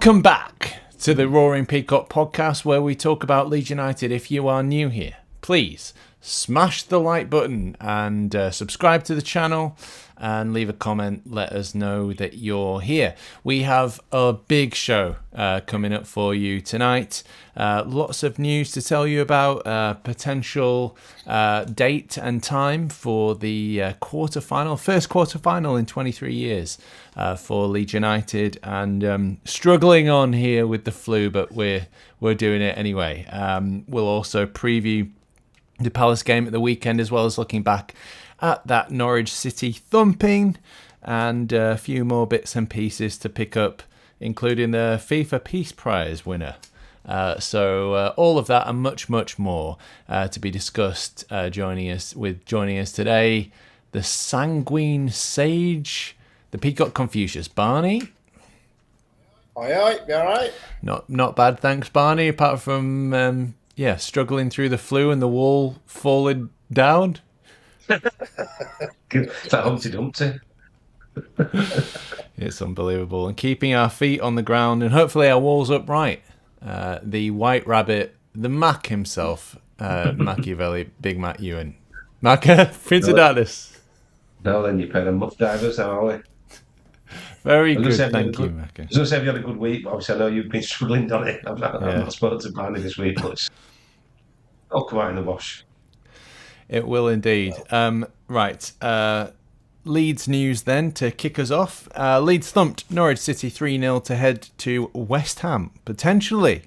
Welcome back to the Roaring Peacock podcast, where we talk about Leeds United. If you are new here, please smash the like button and subscribe to the channel and leave a comment. Let us know that you're here. We have a big show coming up for you tonight. Lots of news to tell you about, potential date and time for the first quarterfinal in 23 years for Leeds United, and struggling on here with the flu, but we're doing it anyway. We'll also preview the Palace game at the weekend, as well as looking back at that Norwich City thumping, and a few more bits and pieces to pick up, including the FIFA Peace Prize winner. So all of that and much, much more to be discussed. Joining us today, the Sanguine Sage, the Peacock Confuscious, Barney. Aye, you all right? Not bad, thanks, Barney. Apart from struggling through the flu and the wall falling down. That Humpty Dumpty. It's unbelievable. And keeping our feet on the ground and hopefully our walls upright. The White Rabbit, the Mac himself, Machiavelli, Big Mac Ewan. Mac, Prince of Darkness. Now then, you pair of muff divers, are we? Very good, thank you, Mac. I was going to say, have you had a good week? Obviously, I know you've been struggling on it. I've not spoken to Barney this week, but it'll come out in the wash. It will indeed. Right. Leeds news then to kick us off. Leeds thumped Norwich City 3-0 to head to West Ham, potentially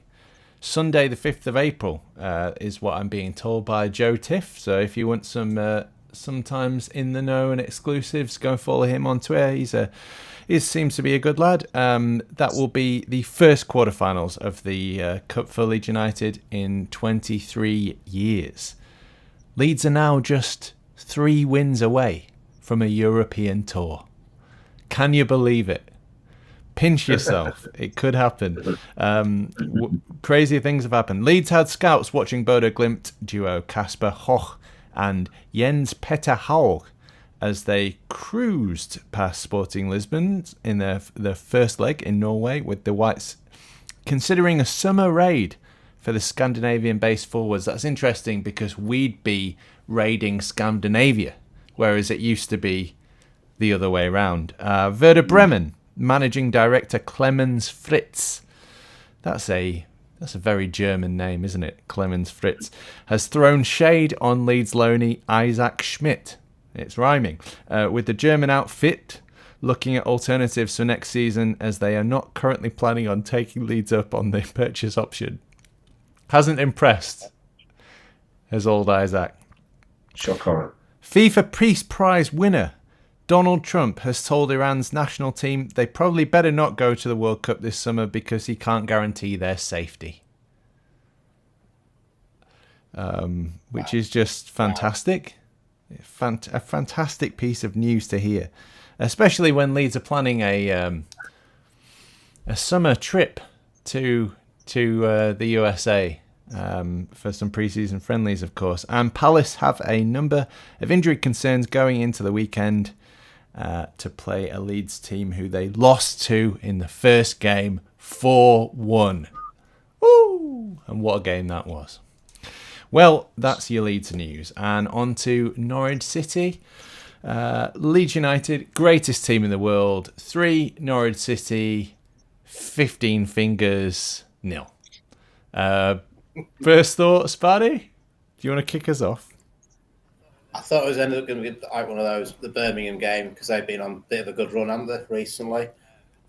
Sunday the 5th of April, is what I'm being told by Joe Tiff. So if you want some sometimes in the know and exclusives, go and follow him on Twitter. He seems to be a good lad. That will be the first quarterfinals of the Cup for Leeds United in 23 years. Leeds are now just 3 wins away from a European tour. Can you believe it? Pinch yourself. It could happen. Crazy things have happened. Leeds had scouts watching Bodo Glimt duo Kasper Hoch and Jens Petter Haug as they cruised past Sporting Lisbon in their first leg in Norway, with the Whites considering a summer raid for the Scandinavian-based forwards. That's interesting because we'd be raiding Scandinavia, whereas it used to be the other way around. Werder Bremen managing director Clemens Fritz. That's a very German name, isn't it? Clemens Fritz has thrown shade on Leeds loanee Isaac Schmidt. It's rhyming. With the German outfit looking at alternatives for next season, as they are not currently planning on taking Leeds up on the purchase option. Hasn't impressed, has old Isaac. Shock horror. FIFA Peace Prize winner Donald Trump has told Iran's national team they probably better not go to the World Cup this summer because he can't guarantee their safety. Which is just fantastic. A fantastic piece of news to hear, especially when Leeds are planning a summer trip to the USA for some pre-season friendlies, of course. And Palace have a number of injury concerns going into the weekend to play a Leeds team who they lost to in the first game 4-1. Woo! And what a game that was. Well, that's your Leeds news. And on to Norwich City. Leeds United, greatest team in the world. 3, Norwich City, 15 fingers, 0. First thoughts, Barney? Do you want to kick us off? I thought it was ended up going to be like one of those, the Birmingham game, because they've been on a bit of a good run, haven't they, recently?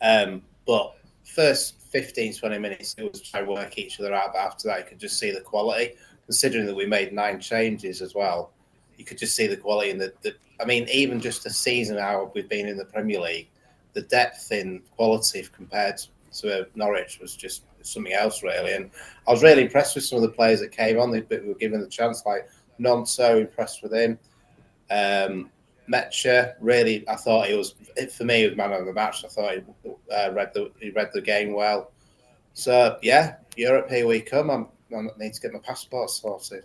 But first 15, 20 minutes, it was trying to work each other out, but after that, you could just see the quality. Considering that we made 9 changes as well, you could just see the quality. And I mean, even just a season how we've been in the Premier League, the depth in quality compared to Norwich was just something else, really. And I was really impressed with some of the players that came on. They were given the chance, like so impressed with him. Metcalf, really, I thought he was man of the match. I thought he read the game well. So yeah, Europe, here we come. I need to get my passport sorted.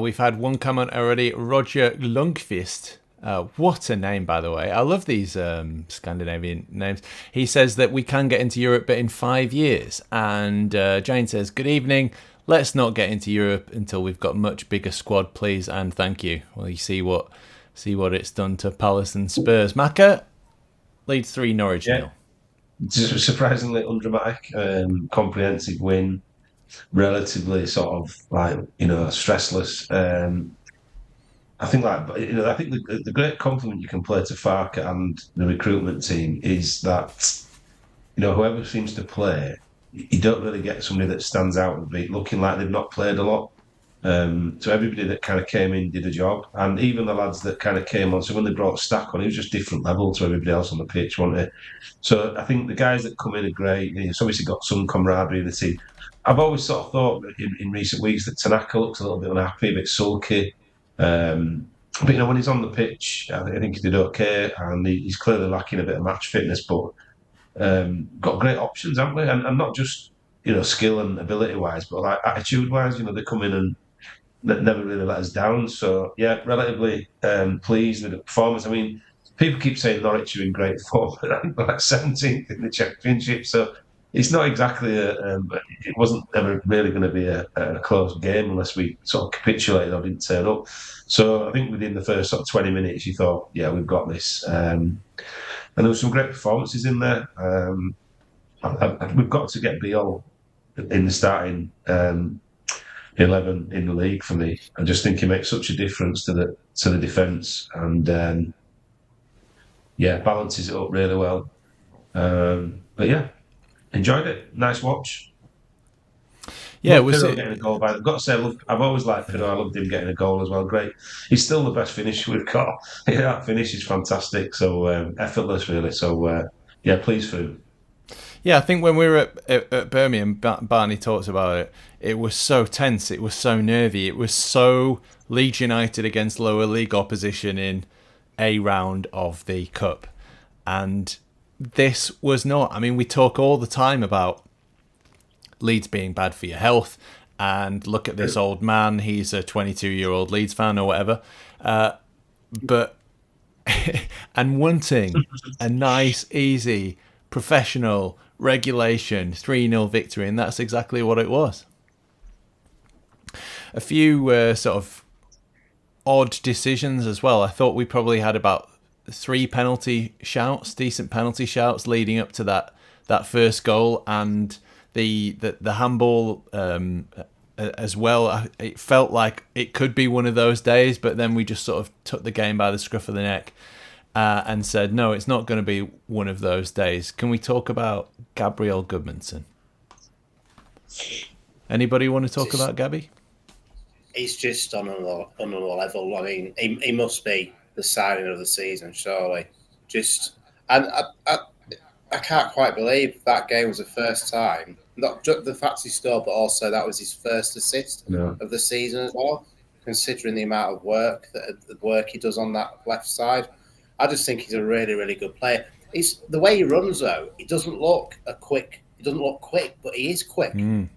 We've had one comment already. Roger Lundqvist What a name, by the way. I love these Scandinavian names. He says that we can get into Europe, but in 5 years. And Jane says, good evening. Let's not get into Europe until we've got much bigger squad, please, and thank you. Well, you see what it's done to Palace and Spurs. Macca, Leeds 3, Norwich 0. Surprisingly undramatic, comprehensive win, relatively sort of stressless. I think the great compliment you can play to Farke and the recruitment team is that whoever seems to play, you don't really get somebody that stands out and be looking like they've not played a lot. So everybody that kind of came in did a job, and even the lads that kind of came on. So when they brought Stack on, it was just different level to everybody else on the pitch, wasn't it? So I think the guys that come in are great. It's obviously got some camaraderie in the team. I've always sort of thought in recent weeks that Tanaka looks a little bit unhappy, a bit sulky. But when he's on the pitch, I think he did okay, and he's clearly lacking a bit of match fitness, but got great options, haven't we? And not just skill and ability wise, but like attitude wise. They come in and never really let us down. So yeah, relatively pleased with the performance. I mean, people keep saying Norwich are in great form, but I think we're like 17th in the Championship, so it's not exactly it wasn't ever really going to be a close game unless we sort of capitulated or didn't turn up. So I think within the first sort of 20 minutes, you thought, yeah, we've got this. And there were some great performances in there. We've got to get Biol in the starting 11 in the league for me. I just think he makes such a difference to the defence, and balances it up really well. But yeah, enjoyed it. Nice watch. Yeah, was it getting a goal? I've got to say, I've always liked Pirlo. I loved him getting a goal as well. Great. He's still the best finisher we've got. Yeah, that finish is fantastic. So effortless, really. So pleased for him. Yeah, I think when we were at Birmingham, Barney talked about it. It was so tense. It was so nervy. It was so Leeds United against lower league opposition in a round of the Cup. And this was not. I mean, we talk all the time about Leeds being bad for your health, and look at this old man. He's a 22-year-old Leeds fan or whatever. But and wanting a nice, easy, professional regulation 3-0 victory, and that's exactly what it was. A few sort of odd decisions as well. I thought we probably had about 3 penalty shouts, decent penalty shouts leading up to that first goal, and the handball as well. It felt like it could be one of those days, but then we just sort of took the game by the scruff of the neck and said, no, it's not going to be one of those days. Can we talk about Gabriel Goodmanson? Anybody want to talk about Gabby? He's just on another level. I mean, he must be the signing of the season, surely. And I can't quite believe that game was the first time. Not just the fact he scored, but also that was his first assist of the season as well. Considering the amount of work he does on that left side, I just think he's a really, really good player. The way he runs though, he doesn't look quick. He doesn't look quick, but he is quick. And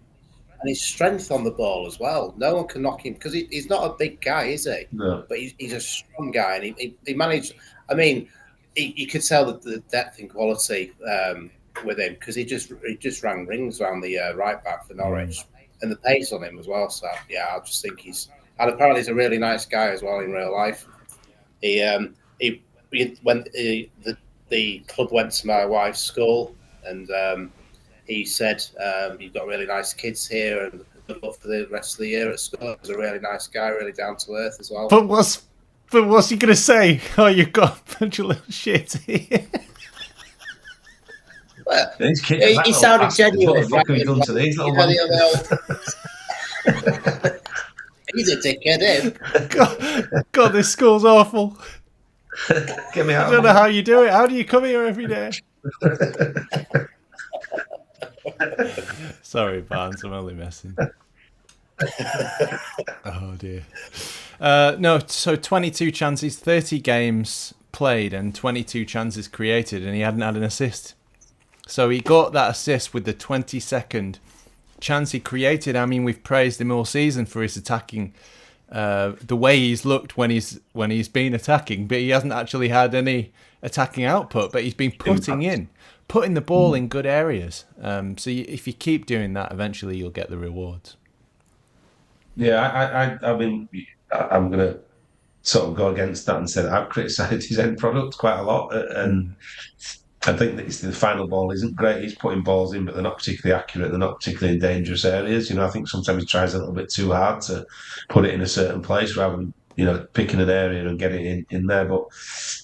his strength on the ball as well. No one can knock him because he's not a big guy, is he? No. But he's a strong guy, and he managed. I mean, you could tell the depth and quality with him because he just ran rings around the right back for Norwich, and the pace on him as well. So yeah, I just think and apparently he's a really nice guy as well in real life. When the club went to my wife's school, and he said, "You've got really nice kids here, and good luck for the rest of the year at school." He's a really nice guy, really down to earth as well. But what's he going to say? Oh, you've got a bunch of little shit here. Well, he sounded genuine. What have you done to these little ones? He's a dickhead, God, this school's awful. Get me out. I don't know how you do it. How do you come here every day? Sorry, Barnes, I'm only messing. Oh dear. No, so 22 chances, 30 games played, and 22 chances created, and he hadn't had an assist. So he got that assist with the 22nd chance he created. I mean, we've praised him all season for his attacking the way he's looked when he's been attacking, but he hasn't actually had any attacking output. But he's been putting the ball in good areas. So if you keep doing that, eventually you'll get the rewards. Yeah, I mean, I'm going to sort of go against that and say that I've criticised his end product quite a lot, and I think that the final ball isn't great. He's putting balls in, but they're not particularly accurate. They're not particularly in dangerous areas. I think sometimes he tries a little bit too hard to put it in a certain place rather than picking an area and getting it in there. But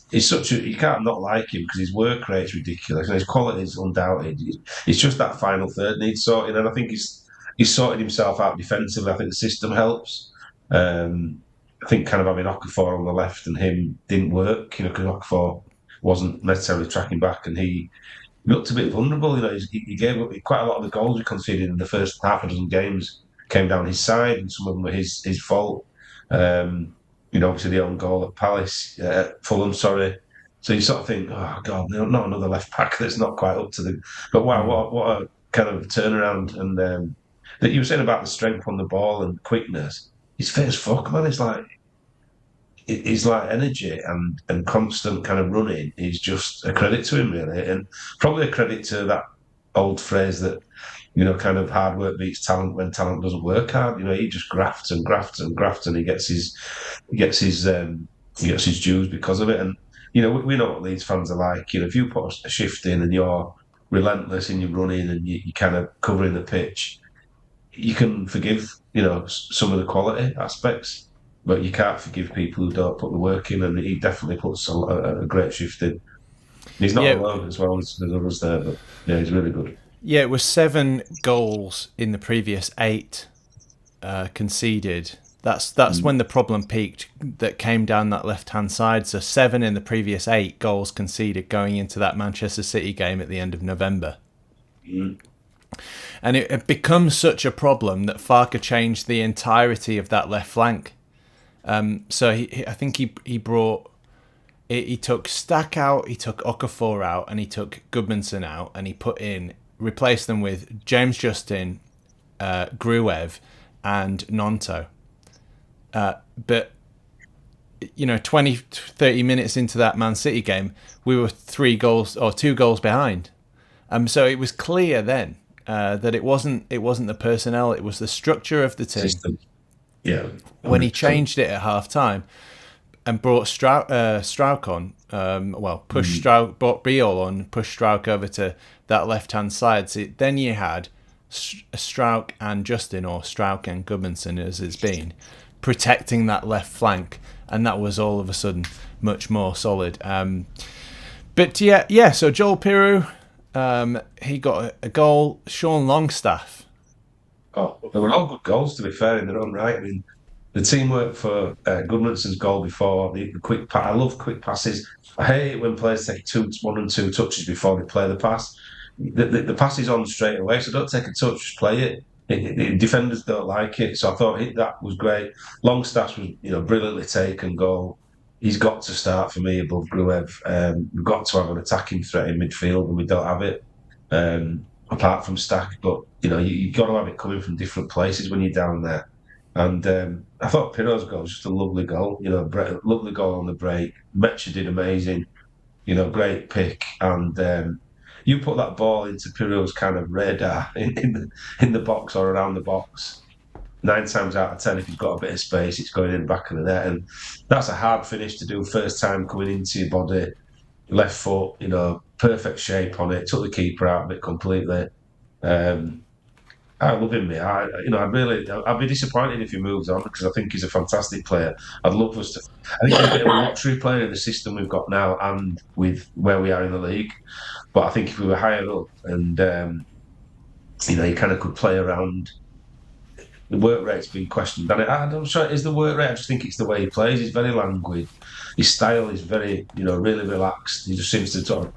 he's you can't not like him because his work rate's ridiculous and his quality is undoubted. It's just that final third needs sorting, and I think he's sorted himself out defensively. I think the system helps. I think kind of having Okafor on the left and him didn't work, because Okafor wasn't necessarily tracking back, and he looked a bit vulnerable. He gave up quite a lot of the goals we conceded in the first half a dozen games came down his side, and some of them were his fault. Obviously the own goal at Fulham, sorry. So you sort of think, oh God, not another left back that's not quite up to the. But wow, what a kind of turnaround! And that you were saying about the strength on the ball and quickness. He's fit as fuck, man. It's like energy and constant kind of running is just a credit to him, really, and probably a credit to that old phrase that kind of hard work beats talent when talent doesn't work hard. He just grafts and grafts and grafts, and he gets his dues because of it. And we know what Leeds fans are like. If you put a shift in and you're relentless in your running and you kind of covering the pitch, you can forgive some of the quality aspects. But you can't forgive people who don't put the work in, and he definitely puts a great shift in. He's not alone as well as the others there, but he's really good. Yeah, it was 7 goals in the previous 8 conceded. That's when the problem peaked. That came down that left-hand side. So 7 in the previous 8 goals conceded going into that Manchester City game at the end of November. And it becomes such a problem that Farke changed the entirety of that left flank. So I think he brought. He took Stack out, he took Okafor out, and he took Goodmanson out, and he replaced them with James Justin, Gruev, and Nonto. But 20, 30 minutes into that Man City game, we were 2 goals behind. So it was clear then that it wasn't the personnel, it was the structure of the team. System. Yeah. When he changed it at half time and brought Struijk on, pushed Struijk, brought Biol on, pushed Struijk over to that left hand side. So then you had Struijk and Justin, or Struijk and Goodmanson as it's been, protecting that left flank, and that was all of a sudden much more solid. So Joel Piroe, he got a goal. Sean Longstaff. Oh, they were all good goals, to be fair, in their own right. I mean, the teamwork for Goodmanson's goal before, the quick pass. I love quick passes. I hate it when players take 1 and 2 touches before they play the pass. The pass is on straight away, so don't take a touch, just play it. Defenders don't like it, so I thought that was great. Longstaff was, brilliantly taken goal. He's got to start for me above Gruev. We've got to have an attacking threat in midfield, and we don't have it. Apart from Stack, but you've got to have it coming from different places when you're down there. And I thought Piroe's goal was just a lovely goal. Lovely goal on the break. Metcha did amazing. Great pick. And you put that ball into Piroe's kind of radar in the box or around the box. 9 times out of 10, if he's got a bit of space, it's going in the back of the net, and that's a hard finish to do. First time coming into your body, left foot, perfect shape on it. Took the keeper out of it completely. I love him, mate. I'd be disappointed if he moves on, because I think he's a fantastic player. I'd love us to. I think he's a bit of a luxury player in the system we've got now, and with where we are in the league. But I think if we were higher up, and he kind of could play around. The work rate's been questioned, and I'm not sure it is the work rate. I just think it's the way he plays. He's very languid. His style is very, really relaxed. He just seems to sort of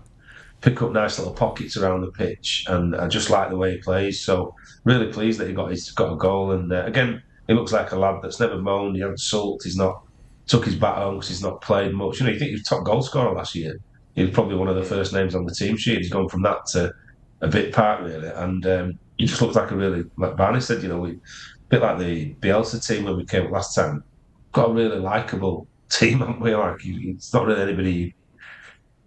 pick up nice little pockets around the pitch, and I just like the way he plays. So really pleased that he got a goal. And again, he looks like a lad that's never moaned. He hasn't sulked. He's not took his bat home because he's not played much. You think he was top goal scorer last year? He was probably one of the first names on the team sheet. He's gone from that to a bit part, really, and he just looks like like Barney said, a bit like the Bielsa team when we came up last time. got a really likable team, haven't we? Like, it's not really anybody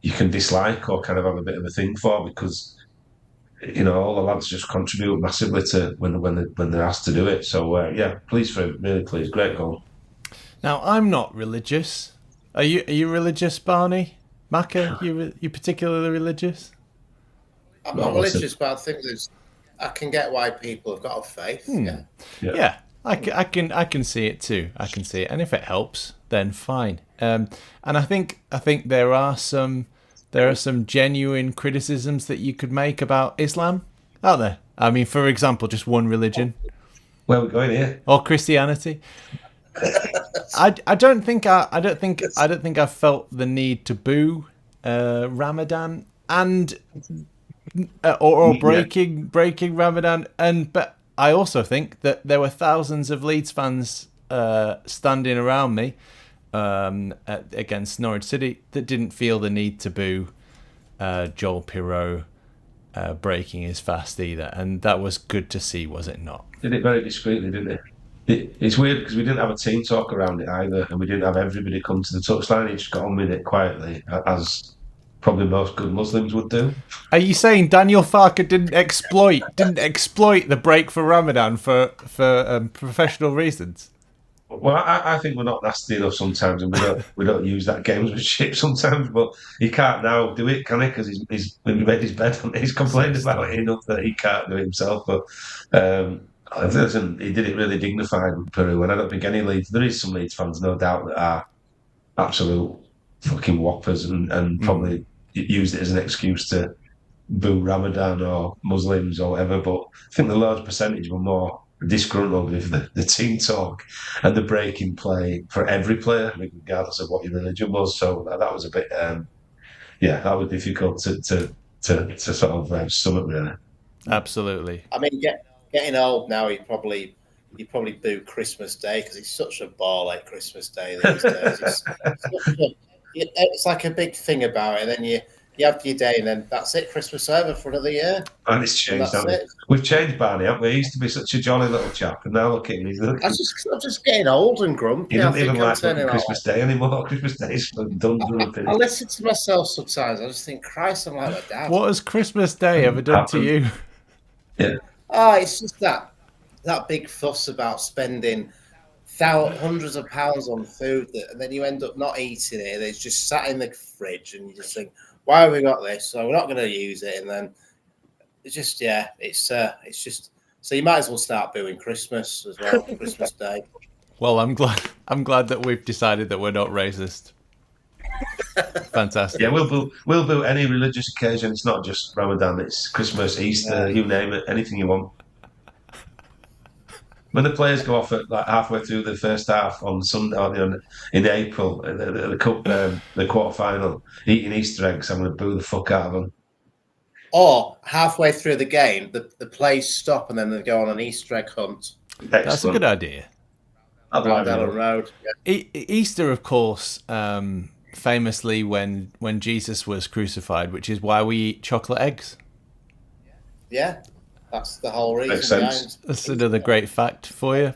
you can dislike or kind of have a bit of a thing for because all the lads just contribute massively to when they're asked to do it. So yeah, pleased for him, really pleased. Great goal. Now, I'm not religious. Are you religious, Barney? Macca, you particularly religious? I'm not religious, but I think I can get why people have got a faith. Yeah. I can see it too. I can see it, and if it helps, then fine. And I think there are some genuine criticisms that you could make about Islam, aren't there? I mean, for example, just one religion. Where are we going here? Or Christianity. I don't think I've felt the need to boo Ramadan and or breaking Ramadan, but I also think that there were thousands of Leeds fans standing around me against Norwich City that didn't feel the need to boo Joel Pirot breaking his fast either, and that was good to see, was it not? Did it very discreetly, didn't it? It's weird because we didn't have a team talk around it either, and we didn't have everybody come to the touchline. He just got on with it quietly, as probably most good Muslims would do. Are you saying Daniel Farker didn't exploit the break for Ramadan for professional reasons? Well, I think we're not nasty enough sometimes, and we don't use that gamesmanship sometimes. But he can't now do it, can he? Because he's when he made his bed, he's complained about it enough that he can't do it himself. But he did it really dignified with Peru, and I don't think any Leeds. There is some Leeds fans, no doubt, that are absolute fucking whoppers and probably used it as an excuse to boo Ramadan or Muslims or whatever. But I think the large percentage were more disgruntled with the team talk and the breaking play for every player, regardless of what your religion was. So that was a bit, that was difficult to sort of stomach, really. Absolutely. I mean, getting old now, he'd probably boo Christmas Day because he's such a ball at Christmas Day these days. It's like a big thing about it. And then you have your day, and then that's it. Christmas over for another year. And it's changed, haven't it? We've changed Barney, haven't we? He used to be such a jolly little chap, and now look at him. I'm just getting old and grumpy. He doesn't even like Christmas Day anymore. Christmas Day is done. I listen to myself sometimes. I just think, Christ, I'm like my dad. What has Christmas Day ever done to you? Yeah. Oh, it's just that big fuss about spending hundreds of pounds on food, and then you end up not eating it. It's just sat in the fridge, and you just think, why have we got this? So we're not going to use it, and then it's just it's just. So you might as well start booing Christmas as well, Christmas Day. Well, I'm glad that we've decided that we're not racist. Fantastic. Yeah, we'll boo any religious occasion. It's not just Ramadan. It's Christmas, Easter, you name it, anything you want. When the players go off at like halfway through the first half on Sunday or in April, the cup, the quarter final, eating Easter eggs, I'm going to boo the fuck out of them. Or halfway through the game, the plays stop and then they go on an Easter egg hunt. Excellent. That's a good idea. Down the road. Yeah. Easter, of course, famously when Jesus was crucified, which is why we eat chocolate eggs. Yeah. That's the whole reason. Makes sense. That's another great fact for you.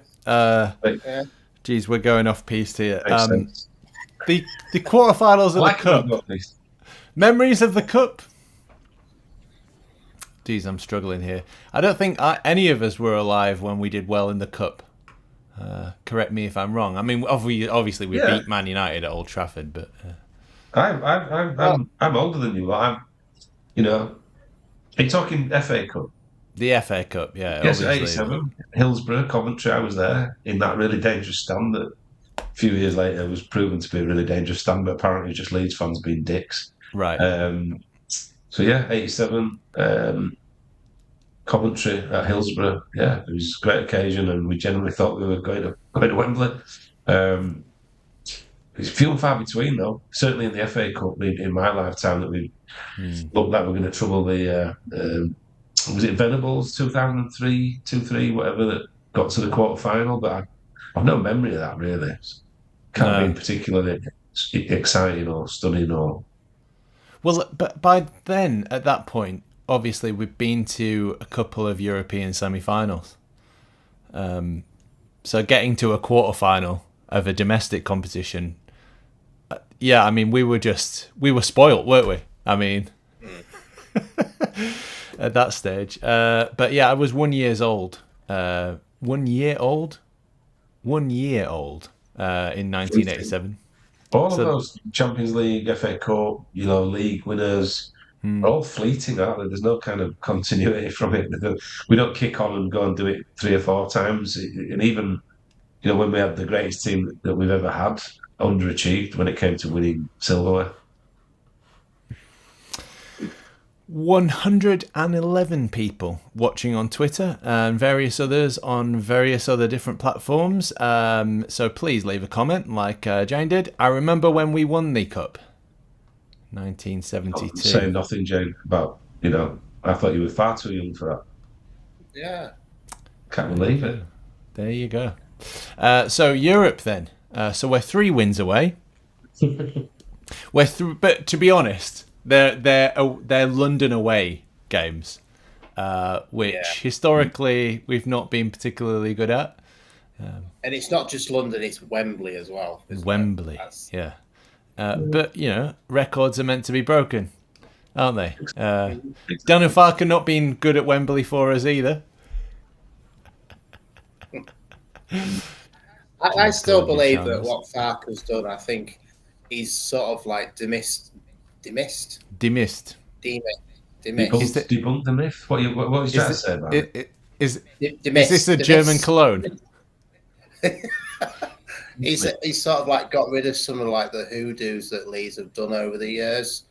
Geez, we're going off piste here. The quarterfinals of the cup. Memories of the cup. Geez, I'm struggling here. I don't think any of us were alive when we did well in the cup. Correct me if I'm wrong. I mean, obviously we beat Man United at Old Trafford, but I'm older than you. Are you talking FA Cup? The FA Cup, yeah. Yes, 87. Hillsborough, Coventry, I was there in that really dangerous stand that a few years later was proven to be a really dangerous stand, but apparently just Leeds fans being dicks. Right. So, 87, Coventry at Hillsborough. Yeah, it was a great occasion, and we generally thought we were going to Wembley. It's few and far between, though. Certainly in the FA Cup in my lifetime that we looked like we were going to trouble the... was it Venables 2003, 2-3, whatever, that got to the quarter final? But I've no memory of that, really. Can't be particularly exciting or stunning or. Well, but by then, at that point, obviously we've been to a couple of European semi-finals. So getting to a quarter final of a domestic competition. Yeah, I mean, we were spoilt, weren't we? I mean, at that stage. But yeah, I was 1 year old. 1 year old? 1 year old in 1987. All of those Champions League, FA Cup, league winners, are all fleeting, aren't they? There's no kind of continuity from it. We don't kick on and go and do it 3 or 4 times. And even, when we had the greatest team that we've ever had, underachieved when it came to winning silverware. 111 people watching on Twitter and various others on various other different platforms. So please leave a comment like Jane did. I remember when we won the cup. 1972. Saying nothing, Jane, about, I thought you were far too young for that. Yeah. Can't believe it. There you go. So Europe then. So we're 3 wins away. But to be honest, they're London away games, which historically we've not been particularly good at. And it's not just London; it's Wembley as well. Wembley, yeah. But records are meant to be broken, aren't they? Daniel Farke not been good at Wembley for us either. I still believe that what Farke has done, I think he's sort of like demised. Debunked the myth. What was you trying to say about it? Is this a German cologne? He's sort of like got rid of some of like the hoodoos that Leeds have done over the years.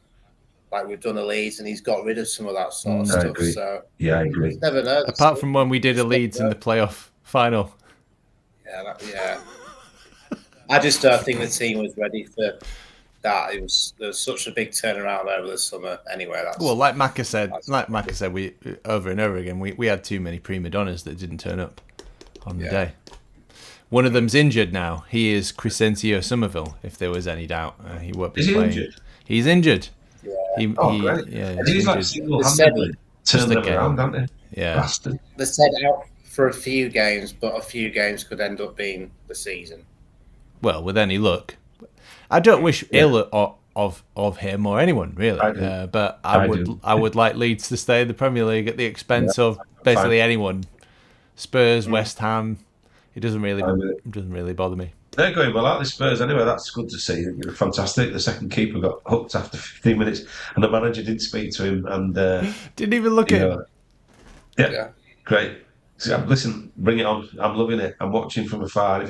Like we've done a Leeds, and he's got rid of some of that sort of stuff. I agree. So I agree. Never know. Apart from when we did a Leeds in the playoff final. Yeah. I just don't think the team was ready for that. There was such a big turnaround over the summer. Anyway, like Macca said, we over and over again, we had too many prima donnas that didn't turn up on the day. One of them's injured now. He is Crescencio Somerville. If there was any doubt, he won't be playing. Injured? He's injured. Yeah. Great. Yeah, he's like single-handedly turned them around, haven't he? Yeah. Bastard. They said out for a few games, but a few games could end up being the season. Well, with any luck. I don't wish ill of him or anyone really, but I would like Leeds to stay in the Premier League at the expense of basically anyone. Spurs, West Ham. It doesn't really bother me. They're going well out, the Spurs anyway. That's good to see. You're fantastic. The second keeper got hooked after 15 minutes, and the manager didn't speak to him and didn't even look at him. Yeah, great. So, listen, bring it on. I'm loving it. I'm watching from afar.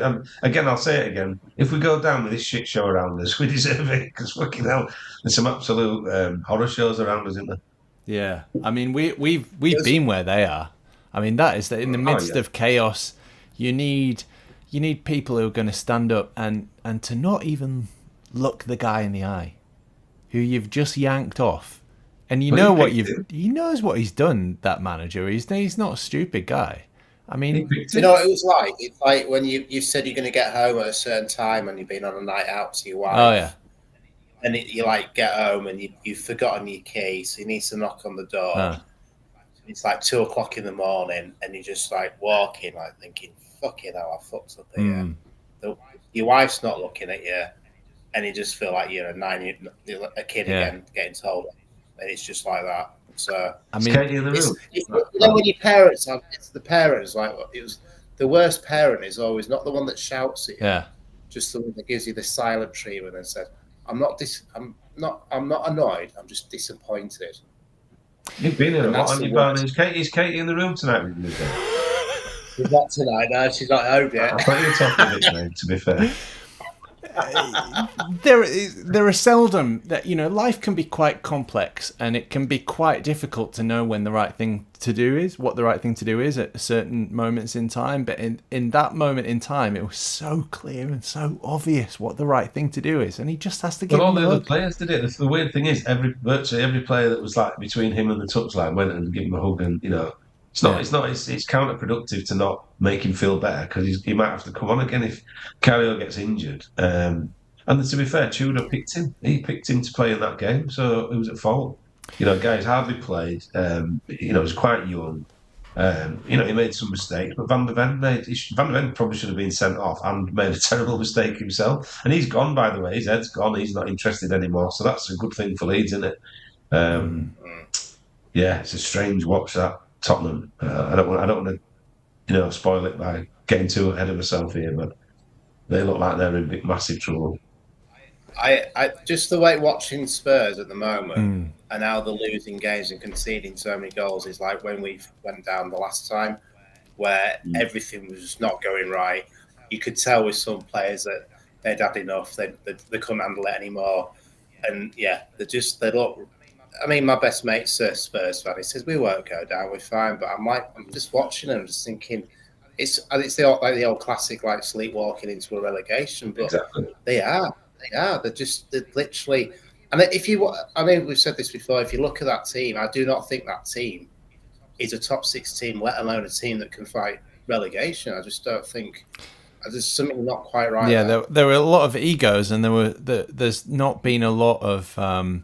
Again, I'll say it again. If we go down with this shit show around us, we deserve it, because fucking hell, there's some absolute horror shows around us, isn't there? Yeah, I mean, we've been where they are. I mean, that is that in the midst of chaos, you need people who are going to stand up and to not even look the guy in the eye, who you've just yanked off. And he knows what he's done, that manager. He's not a stupid guy. I mean, you know what it was like? It's like when you said you're going to get home at a certain time and you've been on a night out to your wife. Oh, yeah. And you like get home and you've forgotten your key, so you need to knock on the door. It's like 2:00 in the morning and you're just like walking, like thinking, fucking hell, I fucked up here. Your wife's not looking at you and you just feel like you're a kid again getting told. And it's just like that. So I mean, when your parents have, it's the parents. Like it was the worst parent is always not the one that shouts at you, just the one that gives you the silent treatment and says, "I'm not annoyed. I'm just disappointed." You've been in a lot, haven't you, Barney? Is Katie in the room tonight with you? She's not tonight. No, she's not home yet. I thought you were talking a bit, mate, to be fair. There are seldom that life can be quite complex and it can be quite difficult to know when the right thing to do is, what the right thing to do is at certain moments in time. But in that moment in time, it was so clear and so obvious what the right thing to do is, and he just has to give. But all the other players did it. The weird thing is, virtually every player that was like between him and the touchline went and gave him a hug, and It's counterproductive to not make him feel better, because he might have to come on again if Cario gets injured. And to be fair, Tudor picked him. He picked him to play in that game, so he was at fault. Guys hardly played. He was quite young. He made some mistakes, but Van der Ven probably should have been sent off and made a terrible mistake himself. And he's gone, by the way. His head's gone. He's not interested anymore. So that's a good thing for Leeds, isn't it? Yeah, it's a strange watch, that Tottenham. I don't want to, spoil it by getting too ahead of myself here, but they look like they're in massive trouble. I just the way watching Spurs at the moment and how they're losing games and conceding so many goals is like when we went down the last time, where everything was just not going right. You could tell with some players that they'd had enough; they couldn't handle it anymore. And yeah, they look. I mean, my best mate's a Spurs fan. He says we won't go down, we're fine. But I'm just watching them, just thinking. It's the old classic, like sleepwalking into a relegation, but Exactly. they are. They're literally. And we've said this before. If you look at that team, I do not think that team is a top 6 team, let alone a team that can fight relegation. I just don't think. There's something not quite right. Yeah, there were a lot of egos, and there's not been a lot of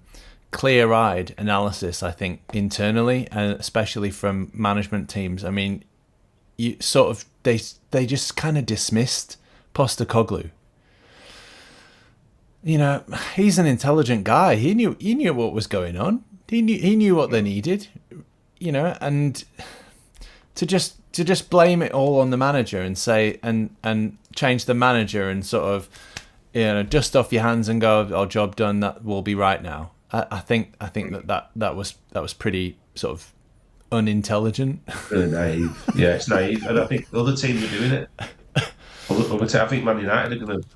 clear-eyed analysis, I think, internally, and especially from management teams. I mean, they just kind of dismissed Postecoglou. He's an intelligent guy. He knew what was going on. He knew what they needed. And to just blame it all on the manager and say and change the manager and sort of dust off your hands and go, "Oh, job done. That will be right now." I think that was pretty sort of unintelligent. Really naive. Yeah, it's naive, and I think other teams are doing it. I think Man United are going to.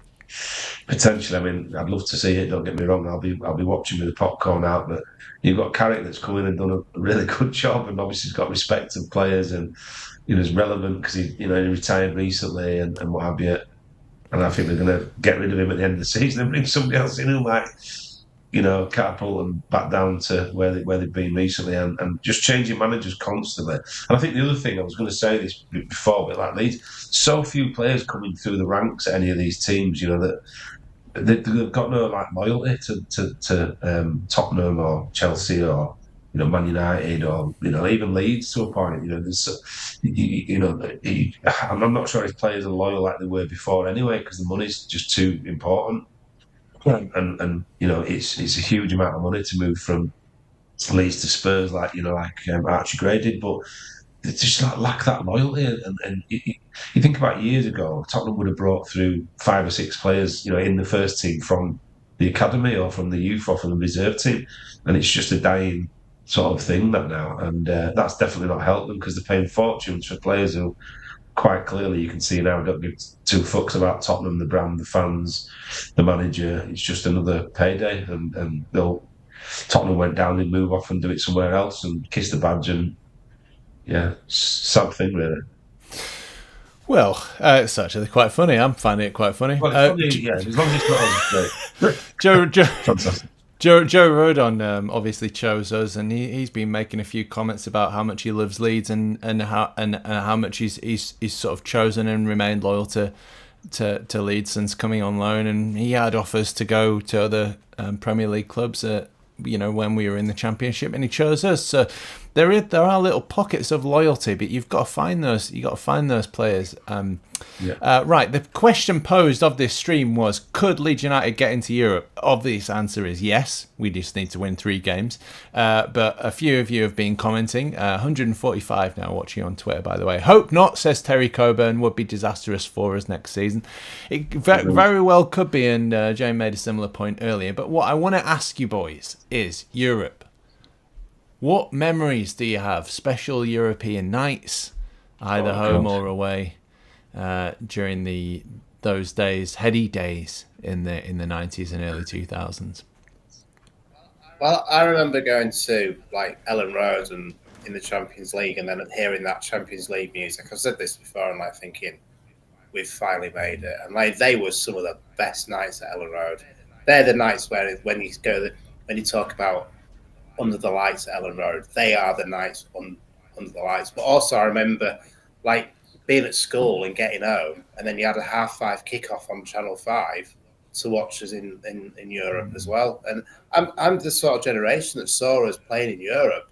Potentially, I mean, I'd love to see it. Don't get me wrong. I'll be watching with the popcorn out. But you've got Carrick that's come in and done a really good job, and obviously he's got respect of players, and is relevant because he retired recently and what have you. And I think they're going to get rid of him at the end of the season and bring somebody else in who might, catapult them back down to where they've been recently, and just changing managers constantly. And I think the other thing I was going to say this before, but like Leeds, so few players coming through the ranks at any of these teams, that. They've got no loyalty to Tottenham or Chelsea or Man United or even Leeds to a point. I'm not sure if players are loyal like they were before anyway, because the money's just too important. And it's a huge amount of money to move from Leeds to Spurs, like Archie Gray did, but they just lack that loyalty. And you think about years ago, Tottenham would have brought through 5 or 6 players, in the first team from the academy or from the youth or from the reserve team, and it's just a dying sort of thing that now, and that's definitely not helped them because they're paying fortunes for players who, quite clearly, you can see now don't give 2 fucks about Tottenham, the brand, the fans, the manager. It's just another payday, and Tottenham went down, and move off and do it somewhere else and kiss the badge and. Yeah, sad thing, really. Well, it's actually quite funny. I'm finding it quite funny. Well, it's funny, yeah, as long as it's not Fantastic. Joe Rodon obviously chose us, and he's been making a few comments about how much he loves Leeds and how much he's sort of chosen and remained loyal to Leeds since coming on loan, and he had offers to go to other Premier League clubs when we were in the Championship, and he chose us. So there are little pockets of loyalty, but you've got to find those. You got to find those players. Right. The question posed of this stream was: could Leeds United get into Europe? Obvious answer is yes. We just need to win 3 games. But a few of you have been commenting. 145 now watching on Twitter, by the way. Hope not, says Terry Coburn. Would be disastrous for us next season. It very well could be, and Jane made a similar point earlier. But what I want to ask you boys is Europe. What memories do you have? Special European nights, either home or away, during those days, heady days in the 90s and early 2000s? Well, I remember going to Ellen Road and in the Champions League, and then hearing that Champions League music. I've said this before, and thinking we've finally made it. And they were some of the best nights at Ellen Road. They're the nights when you talk about under the lights at Ellen Road, they are the nights under the lights. But also, I remember being at school and getting home, and then you had a 5:30 kickoff on Channel 5 to watch us in Europe as well. And I'm the sort of generation that saw us playing in Europe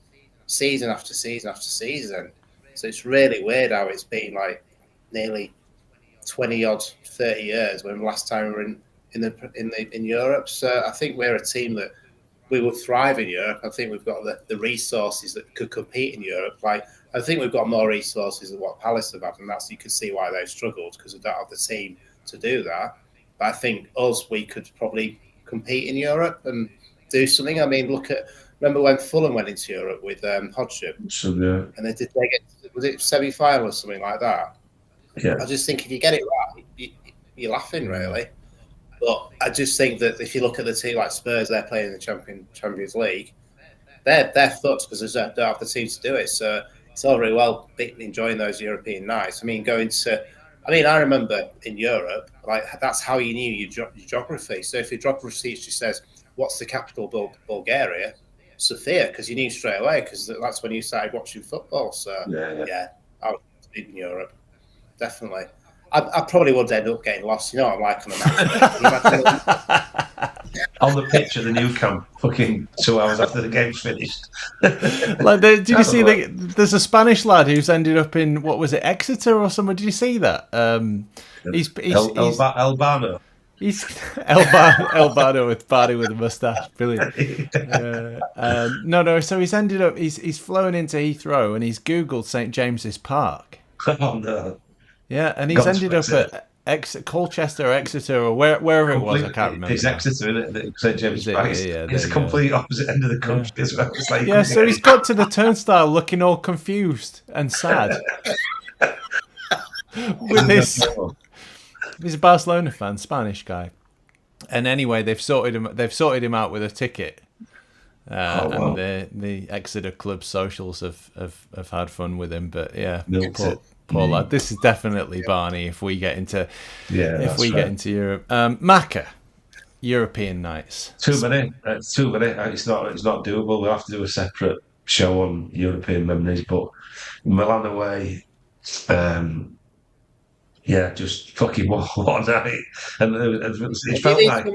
season after season after season. So it's really weird how it's been like nearly 30 years when last time we were in Europe. So I think we're a team that we will thrive in Europe. I think we've got the resources that could compete in Europe. Like I think we've got more resources than what Palace have had, and that's you can see why they've struggled because they don't have the team to do that. But I think we could probably compete in Europe and do something. I mean, remember when Fulham went into Europe with Hodgson, and they get was it semi-final or something like that? Yeah. I just think if you get it right, you're laughing really. But I just think that if you look at the team like Spurs, they're playing in the Champions League. They're fucked because they don't have the team to do it. So it's all very well enjoying those European nights. I mean, I remember in Europe, like that's how you knew your geography. So if your geography teacher says, "What's the capital of Bulgaria?" Sofia, because you knew straight away because that's when you started watching football. So yeah I was in Europe, definitely. I probably would end up getting lost. You know what I'm like on the match. On the pitch at the new camp, fucking 2 hours after the game's finished. Like, did you see there's a Spanish lad who's ended up in, what was it, Exeter or somewhere? Did you see that? He's Albano. He's Albano with Barney with a moustache. Brilliant. No. So he's flown into Heathrow and he's Googled St James's Park. Oh no. Yeah, and he's ended up at Colchester or Exeter or wherever it was. I can't remember. It's Exeter, isn't it? St James's Park. It's the complete opposite end of the country as well. It's like, so he's got to the turnstile looking all confused and sad. With this, he's a Barcelona fan, Spanish guy. And anyway, they've sorted him out with a ticket. And the Exeter club socials have had fun with him, but yeah, poor lad. This is definitely Barney if we get into get into Europe. Macca, European nights. Too many. It's too many. It's not doable. We'll have to do a separate show on European memories. But Milan away, just fucking what a night. And it felt like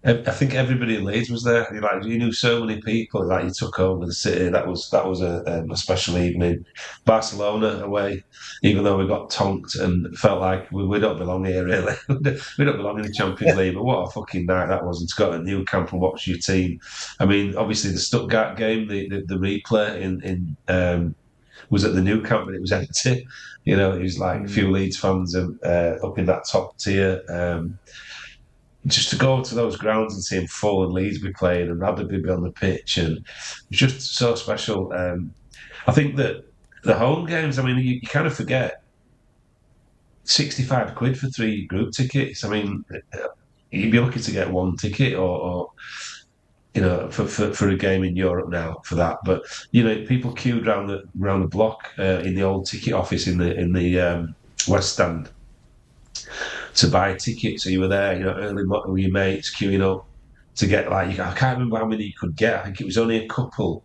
I think everybody in Leeds was there. You knew so many people. Like you took over the city. That was a special evening. Barcelona away, even though we got tonked and felt like we don't belong here really. We don't belong in the Champions League. But what a fucking night that was! And to go to New Camp and watch your team. I mean, obviously the Stuttgart game, the replay in was at the New Camp, but it was empty. You know, it was like a few Leeds fans up in that top tier. Just to go to those grounds and see him full and Leeds be playing and Rugby be on the pitch, and it's just so special. I think that the home games, I mean, you kind of forget £65 for 3 group tickets. I mean, you'd be lucky to get 1 ticket or for a game in Europe now for that. But people queued round the block in the old ticket office in the West Stand to buy a ticket. So you were there, early with your mates queuing up to get I can't remember how many you could get. I think it was only a couple,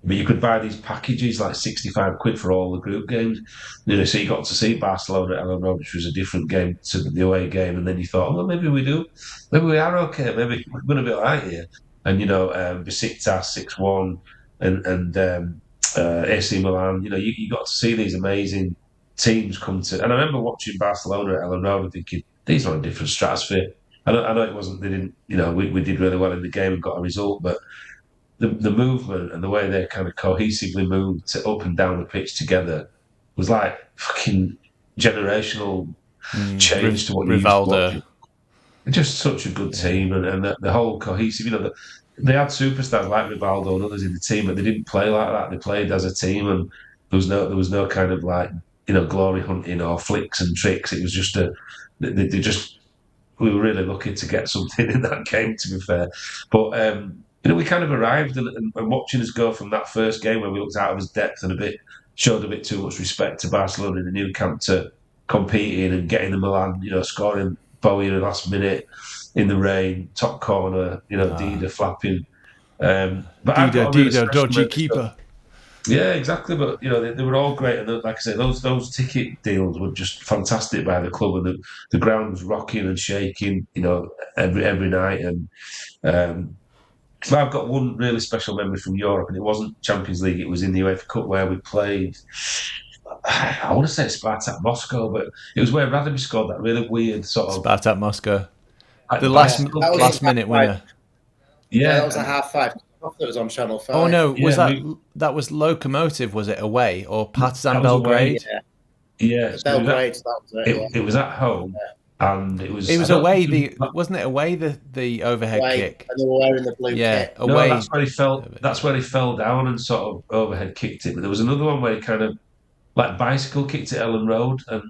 but you could buy these packages like £65 for all the group games. So you got to see Barcelona at Ellen Road, which was a different game to the away game, and then you thought, well, maybe we are okay, maybe we're going to be all right here. And Besiktas 6-1 and AC Milan. You got to see these amazing teams come to, and I remember watching Barcelona at Ellen Road and thinking, these are on a different stratosphere. I know it wasn't, they didn't, we did really well in the game and got a result, but the movement and the way they kind of cohesively moved up and down the pitch together was like fucking generational change to what you used to watch. Just such a good team, and the whole cohesive, they had superstars like Rivaldo and others in the team, but they didn't play like that. They played as a team, and there was no kind of glory hunting or flicks and tricks. It was just we were really lucky to get something in that game, to be fair. But we kind of arrived, and watching us go from that first game where we looked out of his depth and showed a bit too much respect to Barcelona in the Nou Camp, to competing and getting the Milan, scoring Bowie in the last minute in the rain, top corner, Dida flapping. But Dida, dodgy keeper. Yeah, exactly. But they were all great, and like I say, those ticket deals were just fantastic by the club, and the ground was rocking and shaking, every night, and So I've got one really special memory from Europe, and it wasn't Champions League. It was in the UEFA Cup where we played. I want to say Spartak Moscow, but it was where Radeby scored that really weird sort of Spartak Moscow, the bicycle that was kick. last minute winner. Yeah, that Yeah, was a half-5. I thought it was on Channel 5. Oh no, was Yeah, that was Lokomotiv? Was it away or Partizan that was away. Belgrade? yeah. So Belgrade, that was it. Yeah. it was at home, and it was. It was I don't away. think Wasn't it away the overhead Away, kick? and they were wearing the blue Yeah, kit. No, away. that's where he fell. That's where he fell down and sort of overhead kicked it. But there was another one where he kind of like bicycle kicked at Ellen Road, and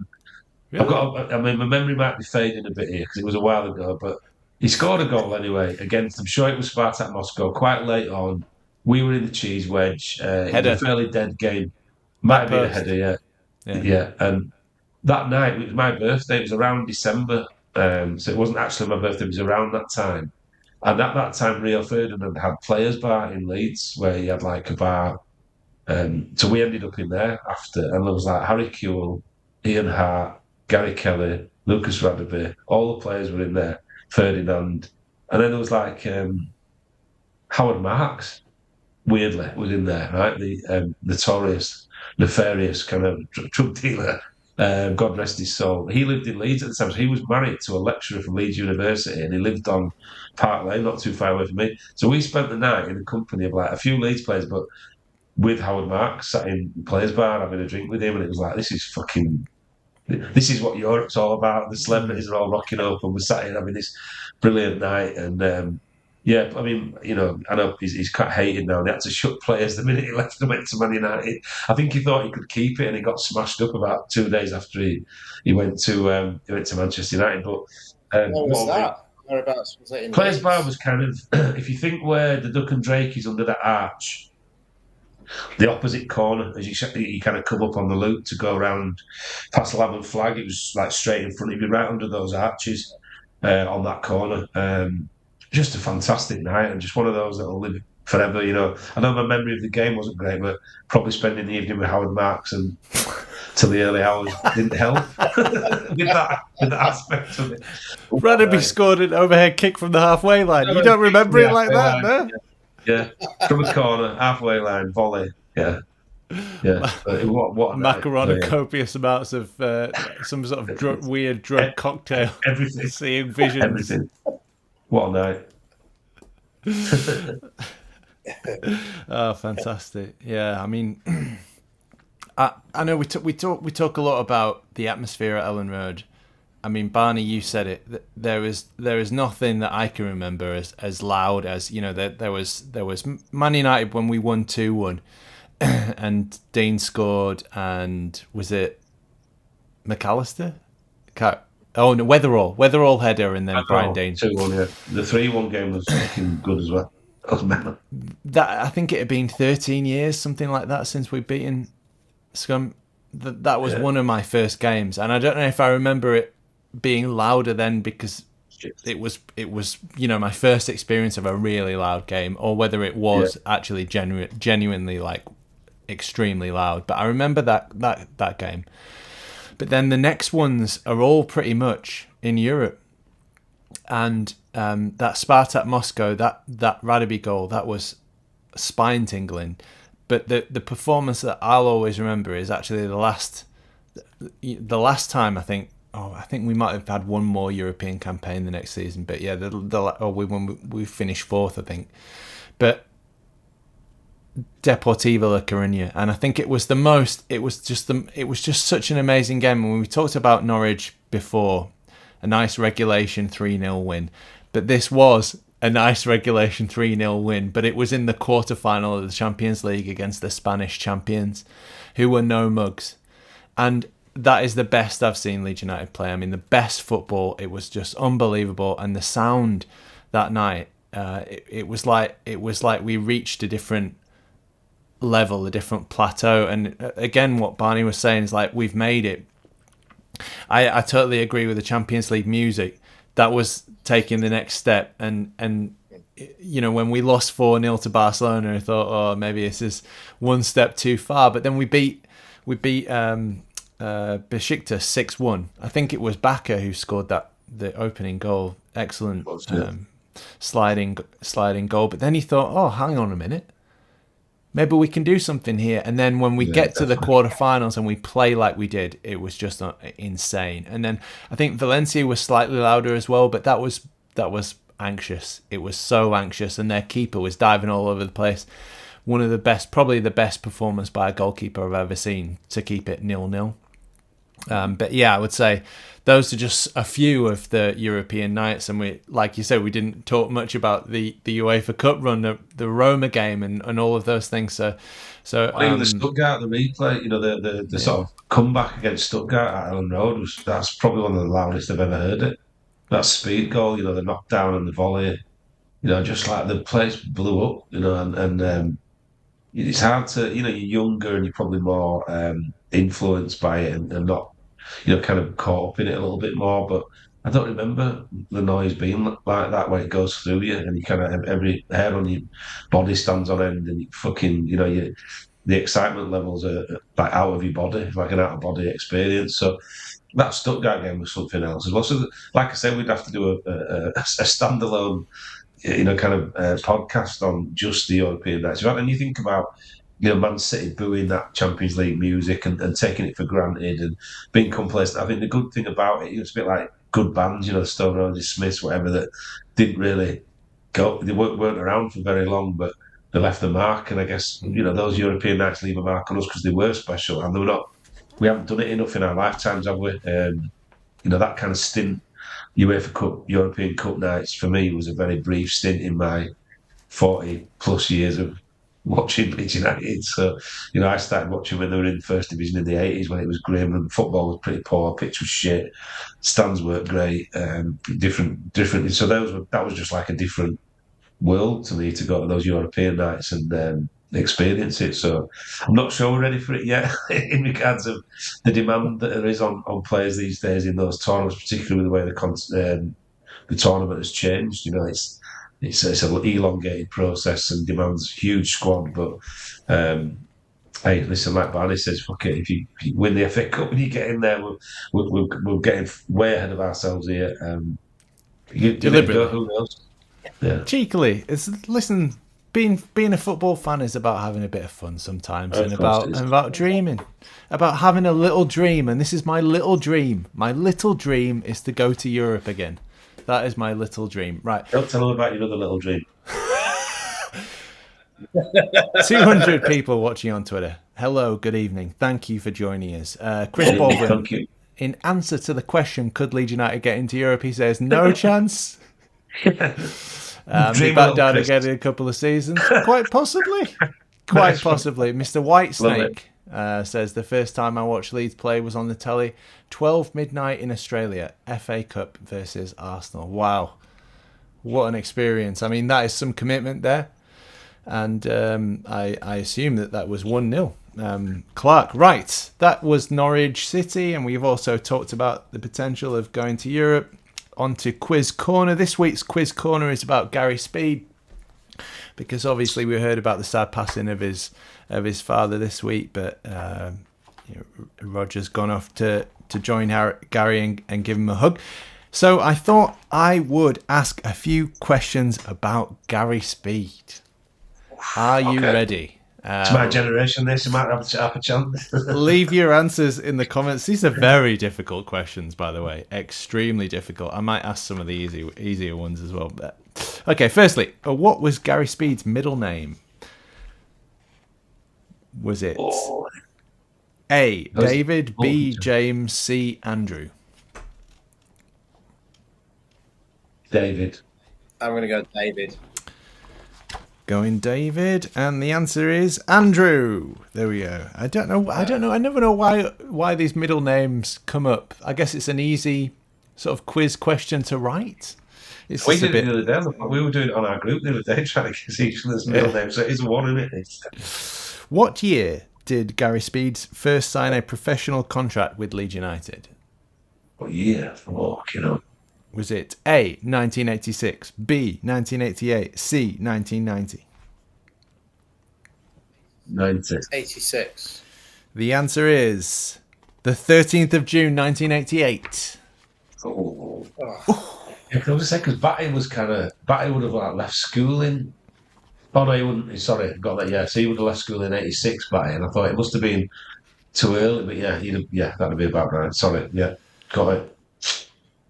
Really? I mean, my memory might be fading a bit here because it was a while ago, but he scored a goal anyway against. I'm sure it was Spartak Moscow. Quite late on, we were in the cheese wedge. It was Header. a fairly dead game. Might have been a Post. header, yeah. And that night it was my birthday. It was around December, so it wasn't actually my birthday. It was around that time. And at that time, Rio Ferdinand had Players Bar in Leeds, where he had like a bar. So we ended up in there after, and there was like Harry Kewell, Ian Hart, Gary Kelly, Lucas Radebe, all the players were in there, Ferdinand. And then there was like Howard Marks, weirdly, was in there, right? The notorious, nefarious kind of drug dealer. God rest his soul. He lived in Leeds at the time, so he was married to a lecturer from Leeds University, and he lived on Park Lane, not too far away from me. So we spent the night in the company of like a few Leeds players, but with Howard Marks, sat in Players Bar having a drink with him, and it was like, this is what Europe's all about. The celebrities are all rocking up, and we're sat in having this brilliant night. And yeah, I mean, I know he's quite hated now. And he had to shut players the minute he left and went to Man United. I think he thought he could keep it, and he got smashed up about 2 days after he went to Manchester United. But What was that? Whereabouts was it in Players Leeds? Bar was kind of, if you think where the Duck and Drake is under that arch, the opposite corner, as you kind of come up on the loop to go around past Lamb Flag, it was like straight in front of you, right under those arches on that corner. Just a fantastic night, and just one of those that will live forever. I know my memory of the game wasn't great, but probably spending the evening with Howard Marks and till the early hours didn't help with that aspect of it. Radeby scored an overhead kick from the halfway line. You don't remember it like that, no? Yeah, from the corner, halfway line, volley. Yeah. But what a night. Macaron and copious amounts of some sort of weird drug cocktail. Everything. Seeing visions. Everything. What a night. Oh, fantastic! Yeah, I mean, I know we talk a lot about the atmosphere at Ellen Road. I mean, Barney, you said it. There is nothing that I can remember as loud as there was Man United when we won 2-1, and Dean scored, and was it McAllister? Oh no, Weatherall header, and then Brian Dean. 2-1, yeah. The 3-1 game was fucking good as well. That I think it had been 13 years, something like that, since we'd beaten Scum. That was one of my first games, and I don't know if I remember it being louder then because it was my first experience of a really loud game, or whether it was actually genuinely like extremely loud. But I remember that game. But then the next ones are all pretty much in Europe, and that Spartak Moscow, that Radeby goal, that was spine tingling. But the performance that I'll always remember is actually the last time I think we might have had one more European campaign the next season. But yeah, when we finished fourth, I think. But Deportivo La Coruña, and I think it was just such an amazing game. And when we talked about Norwich before, a nice regulation 3-0 win, but this was a nice regulation 3-0 win, but it was in the quarter-final of the Champions League against the Spanish champions, who were no mugs. And that is the best I've seen Leeds United play. I mean, the best football. It was just unbelievable. And the sound that night, it was like we reached a different level, a different plateau. And again, what Barney was saying is like, we've made it. I totally agree with the Champions League music. That was taking the next step, and when we lost 4-0 to Barcelona, I thought, oh, maybe this is one step too far. But then we beat Besiktas 6-1. I think it was Baka who scored the opening goal. Excellent sliding goal. But then he thought, oh, hang on a minute. Maybe we can do something here. And then when we get to the quarterfinals and we play like we did, it was just insane. And then I think Valencia was slightly louder as well, but that was anxious. It was so anxious, and their keeper was diving all over the place. One of the best, probably the best performance by a goalkeeper I've ever seen to keep it 0-0. But yeah, I would say those are just a few of the European nights, and we, like you said, we didn't talk much about the UEFA Cup run, the Roma game, and all of those things. So even the Stuttgart, the replay, the sort of comeback against Stuttgart at Ellen Road that's probably one of the loudest I've ever heard it. That speed goal, the knockdown and the volley, just like the place blew up, and it's hard to, you're younger and you're probably more influenced by it and not, kind of caught up in it a little bit more. But I don't remember the noise being like that when it goes through you, and you kind of every hair on your body stands on end, and you fucking, the excitement levels are like out of your body, like an out of body experience. So that Stuttgart game was something else as well. So, like I said, we'd have to do a standalone, kind of podcast on just the European nights. And you think about, Man City booing that Champions League music and taking it for granted and being complacent. I think the good thing about it, it's a bit like good bands, the Stone Roses, Smiths, whatever, that didn't really go. They weren't around for very long, but they left a mark. And I guess those European nights leave a mark on us because they were special, and they were not. We haven't done it enough in our lifetimes, have we? That kind of stint, UEFA Cup, European Cup nights, for me was a very brief stint in my 40 plus years of watching Leeds United. So, I started watching when they were in first division in the 80s, when it was grim and football was pretty poor, pitch was shit, stands weren't great, different. So that was just like a different world to me to go to those European nights and experience it. So I'm not sure we're ready for it yet in regards of the demand that there is on players these days in those tournaments, particularly with the way the tournament has changed. It's an elongated process and demands a huge squad. But hey, listen, like Barney says, fuck it. If you win the FA Cup and you get in there, we're getting way ahead of ourselves here. Deliberately. Who knows? Yeah. Cheekily, listen. Being a football fan is about having a bit of fun sometimes, and about dreaming, about having a little dream. And this is my little dream. My little dream is to go to Europe again. That is my little dream. Right. Don't tell them about your other little dream. 200 people watching on Twitter. Hello, good evening. Thank you for joining us. Chris Baldwin, thank you. In answer to the question, could Leeds United get into Europe, he says, no chance. Be back down again in a couple of seasons. Quite possibly. Quite possibly. Mr. Whitesnake says, the first time I watched Leeds play was on the telly, 12 midnight in Australia, FA Cup versus Arsenal. Wow. What an experience. I mean, that is some commitment there. And I assume that was 1-0. Clark, right. That was Norwich City, and we've also talked about the potential of going to Europe. On to Quiz Corner. This week's Quiz Corner is about Gary Speed, because obviously we heard about the sad passing of his father this week, but Roger's gone off to join Gary and give him a hug. So I thought I would ask a few questions about Gary Speed. Are you ready? It's my generation, this. You might have a chance. Leave your answers in the comments. These are very difficult questions, by the way. Extremely difficult. I might ask some of the easier ones as well. But okay, firstly, what was Gary Speed's middle name? Was it A, David, B, James, C, Andrew? David. I'm going to go David. Going David, and the answer is Andrew. There we go. I don't know. I never know why these middle names come up. I guess it's an easy sort of quiz question to write. We did it the other day. We were doing it on our group the other day, trying to guess each other's middle name. So it is one, isn't it? What year did Gary Speed first sign a professional contract with Leeds United? What year? Was it A, 1986, B, 1988, C, 1990? 86. The answer is the 13th of June, 1988. Yeah, I was saying because Batty would have like left school in. Oh no, he wouldn't. Sorry, got that. Yeah, so he would have left school in '86, Batty, and I thought it must have been too early. But yeah, that'd be about right. Sorry, yeah, got it.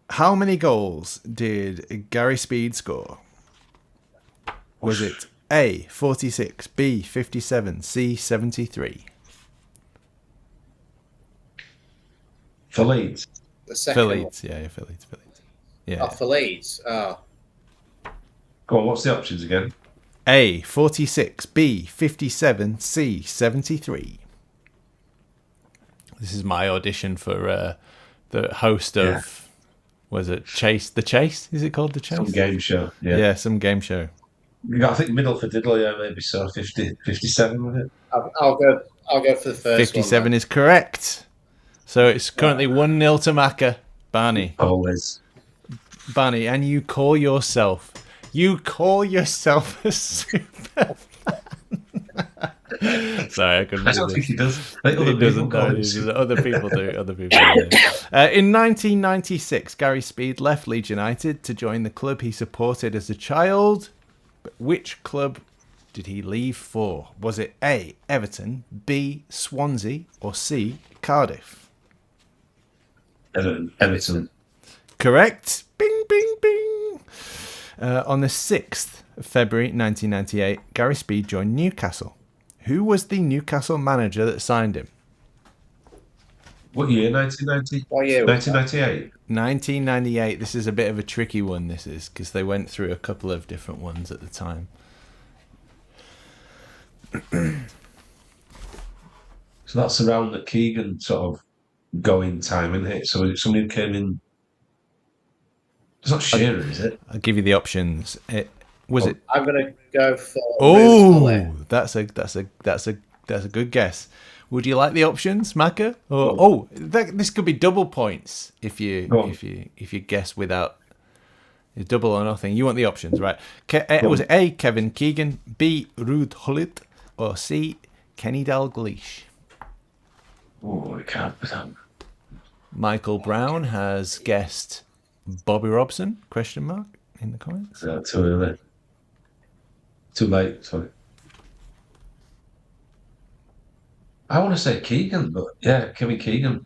How many goals did Gary Speed score? Was it A, 46, B, 57, C, 73? For Leeds. The second For one. Leeds, yeah, for Leeds. Yeah. Oh, for Leeds. Oh. Go on, what's the options again? A, 46, B, 57, C, 73. This is my audition for the host of, was it Chase? The Chase? Is it called The Chase? Some game show. Yeah, some game show. You got, I think, middle for Diddle, yeah, maybe so. 57 with it. I'll go for the first 57 one. is correct. So it's currently 1-0 to Macca. Barney. Always. Barney, and you call yourself a super fan. Sorry, I couldn't I do don't this. think he does. Like He doesn't know. Other people do. In 1996, Gary Speed left Leeds United to join the club he supported as a child. But which club did he leave for? Was it A, Everton, B, Swansea, or C, Cardiff? Everton. Correct. Bing, bing, bing. On the 6th of February 1998, Gary Speed joined Newcastle. Who was the Newcastle manager that signed him? What year? 1990? What year was that? 1998? 1998. This is a bit of a tricky one, this is, because they went through a couple of different ones at the time. So that's around the Keegan sort of going time, isn't it? So somebody who came in. It's not Shearer, is it? I'll give you the options. Was it? I'm gonna go for. Oh, that's a good guess. Would you like the options, Macca? Or this could be double points if you guess without. It's double or nothing. You want the options, right? Was it A, Kevin Keegan, B, Ruud Gullit, or C, Kenny Dalglish? Oh, I can't. Michael Brown has guessed Bobby Robson? ? In the comments. Too early. Too late. Sorry. I want to say Keegan, but yeah, Kevin Keegan.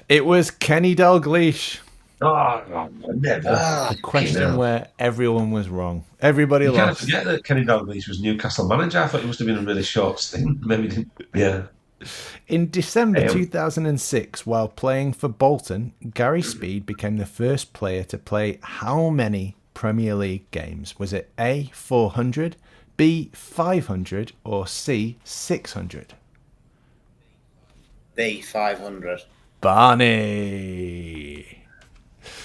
It was Kenny Dalglish. Oh, never. A question where everyone was wrong. Everybody You can't lost. forget that Kenny Dalglish was Newcastle manager. I thought it must have been a really short stint. Maybe didn't. Yeah. In December 2006, while playing for Bolton, Gary Speed became the first player to play how many Premier League games? Was it A, 400, B, 500, or C, 600? B, 500. Barney.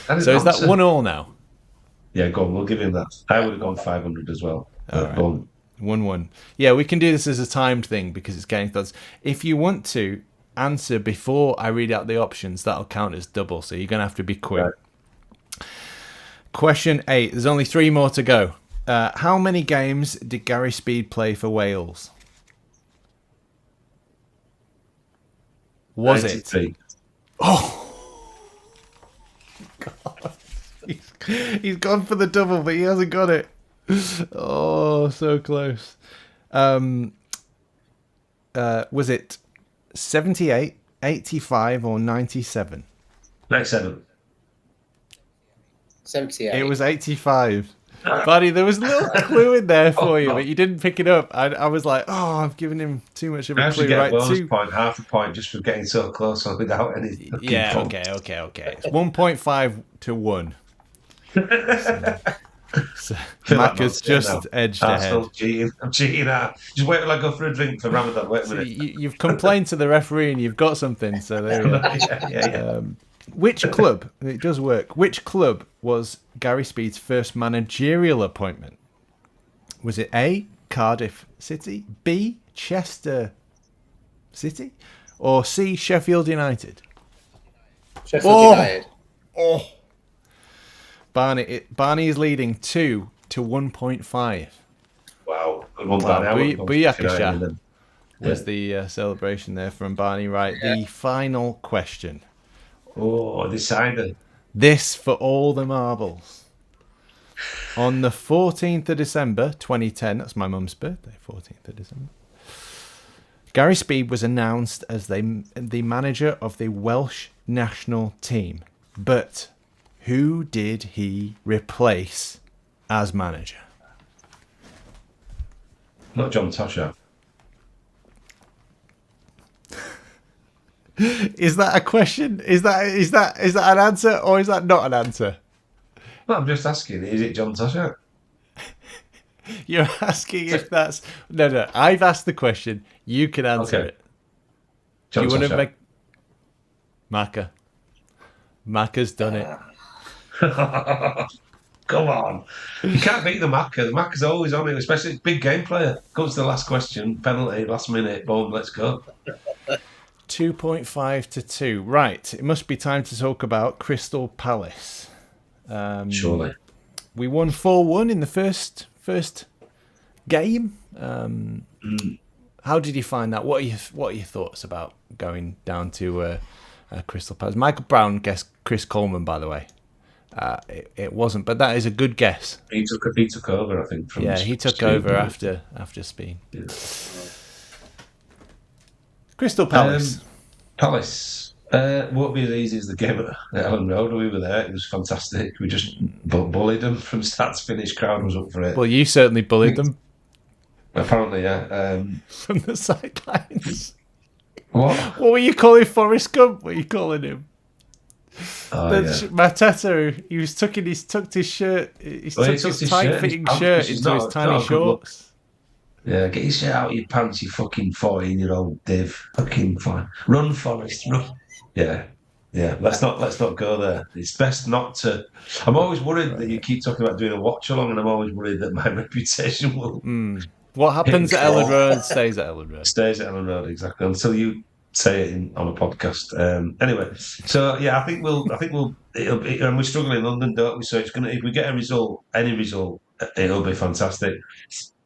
So is that 1-1 now? Yeah, go on. We'll give him that. I would have gone 500 as well. All right. Go on. 1-1. Yeah, we can do this as a timed thing because it's getting thoughts. If you want to answer before I read out the options, that'll count as double. So you're going to have to be quick. Right. Question 8. There's only 3 more to go. How many games did Gary Speed play for Wales? Was 93. it? Oh! God. He's gone for the double, but he hasn't got it. Oh, so close. Was it 78, 85, or 97? 97. 78. It was 85. Buddy, there was a little clue in there for you, but you didn't pick it up. I was like, oh, I've given him too much of a clue. Get Right, point, half a point just for getting so close without any. Yeah, okay. It's 1.5 to 1. So Macca's just edged ahead. I'm cheating out. Just wait till I go for a drink for Ramadan. Wait a minute. You've complained to the referee and you've got something. So there you go. Yeah. Which club? It does work. Which club was Gary Speed's first managerial appointment? Was it A, Cardiff City, B, Chester City, or C, Sheffield United? Sheffield United. Oh. Barney is leading 2 to 1.5. Wow. Good one, Barney. Booyakasha was the celebration there from Barney. Right, the final question. Oh, decider. This for all the marbles. On the 14th of December 2010, that's my mum's birthday, 14th of December, Gary Speed was announced as the manager of the Welsh national team. But who did he replace as manager? Not John Toshack. Is that a question? Is that an answer or is that not an answer? No, I'm just asking, is it John Toshack? You're asking if that's... No. I've asked the question. You can answer it. John Do you want to Toshack. make... Macca's done it. Come on. You can't beat the Macca. The Macca's always on it, especially big game player. Comes to the last question, penalty, last minute, boom, let's go. 2.5 to 2. Right. It must be time to talk about Crystal Palace. Surely. We won 4-1 in the first game. How did you find that? What are your thoughts about going down to Crystal Palace? Michael Brown guessed Chris Coleman, by the way. It wasn't, but that is a good guess. He took over, I think. From he took over after Speed. Yeah. Crystal Palace. Palace. Won't be as easy as the game at Ellen Road. We were there. It was fantastic. We just bullied them from start to finish. Crowd was up for it. Well, you certainly bullied them. Apparently, yeah. From the sidelines. What were you calling Forrest Gump? What are you calling him? Mateta, he tucked his shirt. He tucked his tight-fitting shirt into his tiny shorts. Yeah, get your shirt out of your pants, you fucking 14-year-old div. Fucking fine. Run, Forrest, run. Yeah. Let's not go there. It's best not to. I'm always worried that you keep talking about doing a watch along, and I'm always worried that my reputation will. What happens at Ellen Road stays at Ellen Road. Stays at Ellen Road, exactly. Until you say it on a podcast. Anyway, so yeah, I think we'll. And we're struggling in London, don't we? So it's gonna. If we get a result, any result, it'll be fantastic.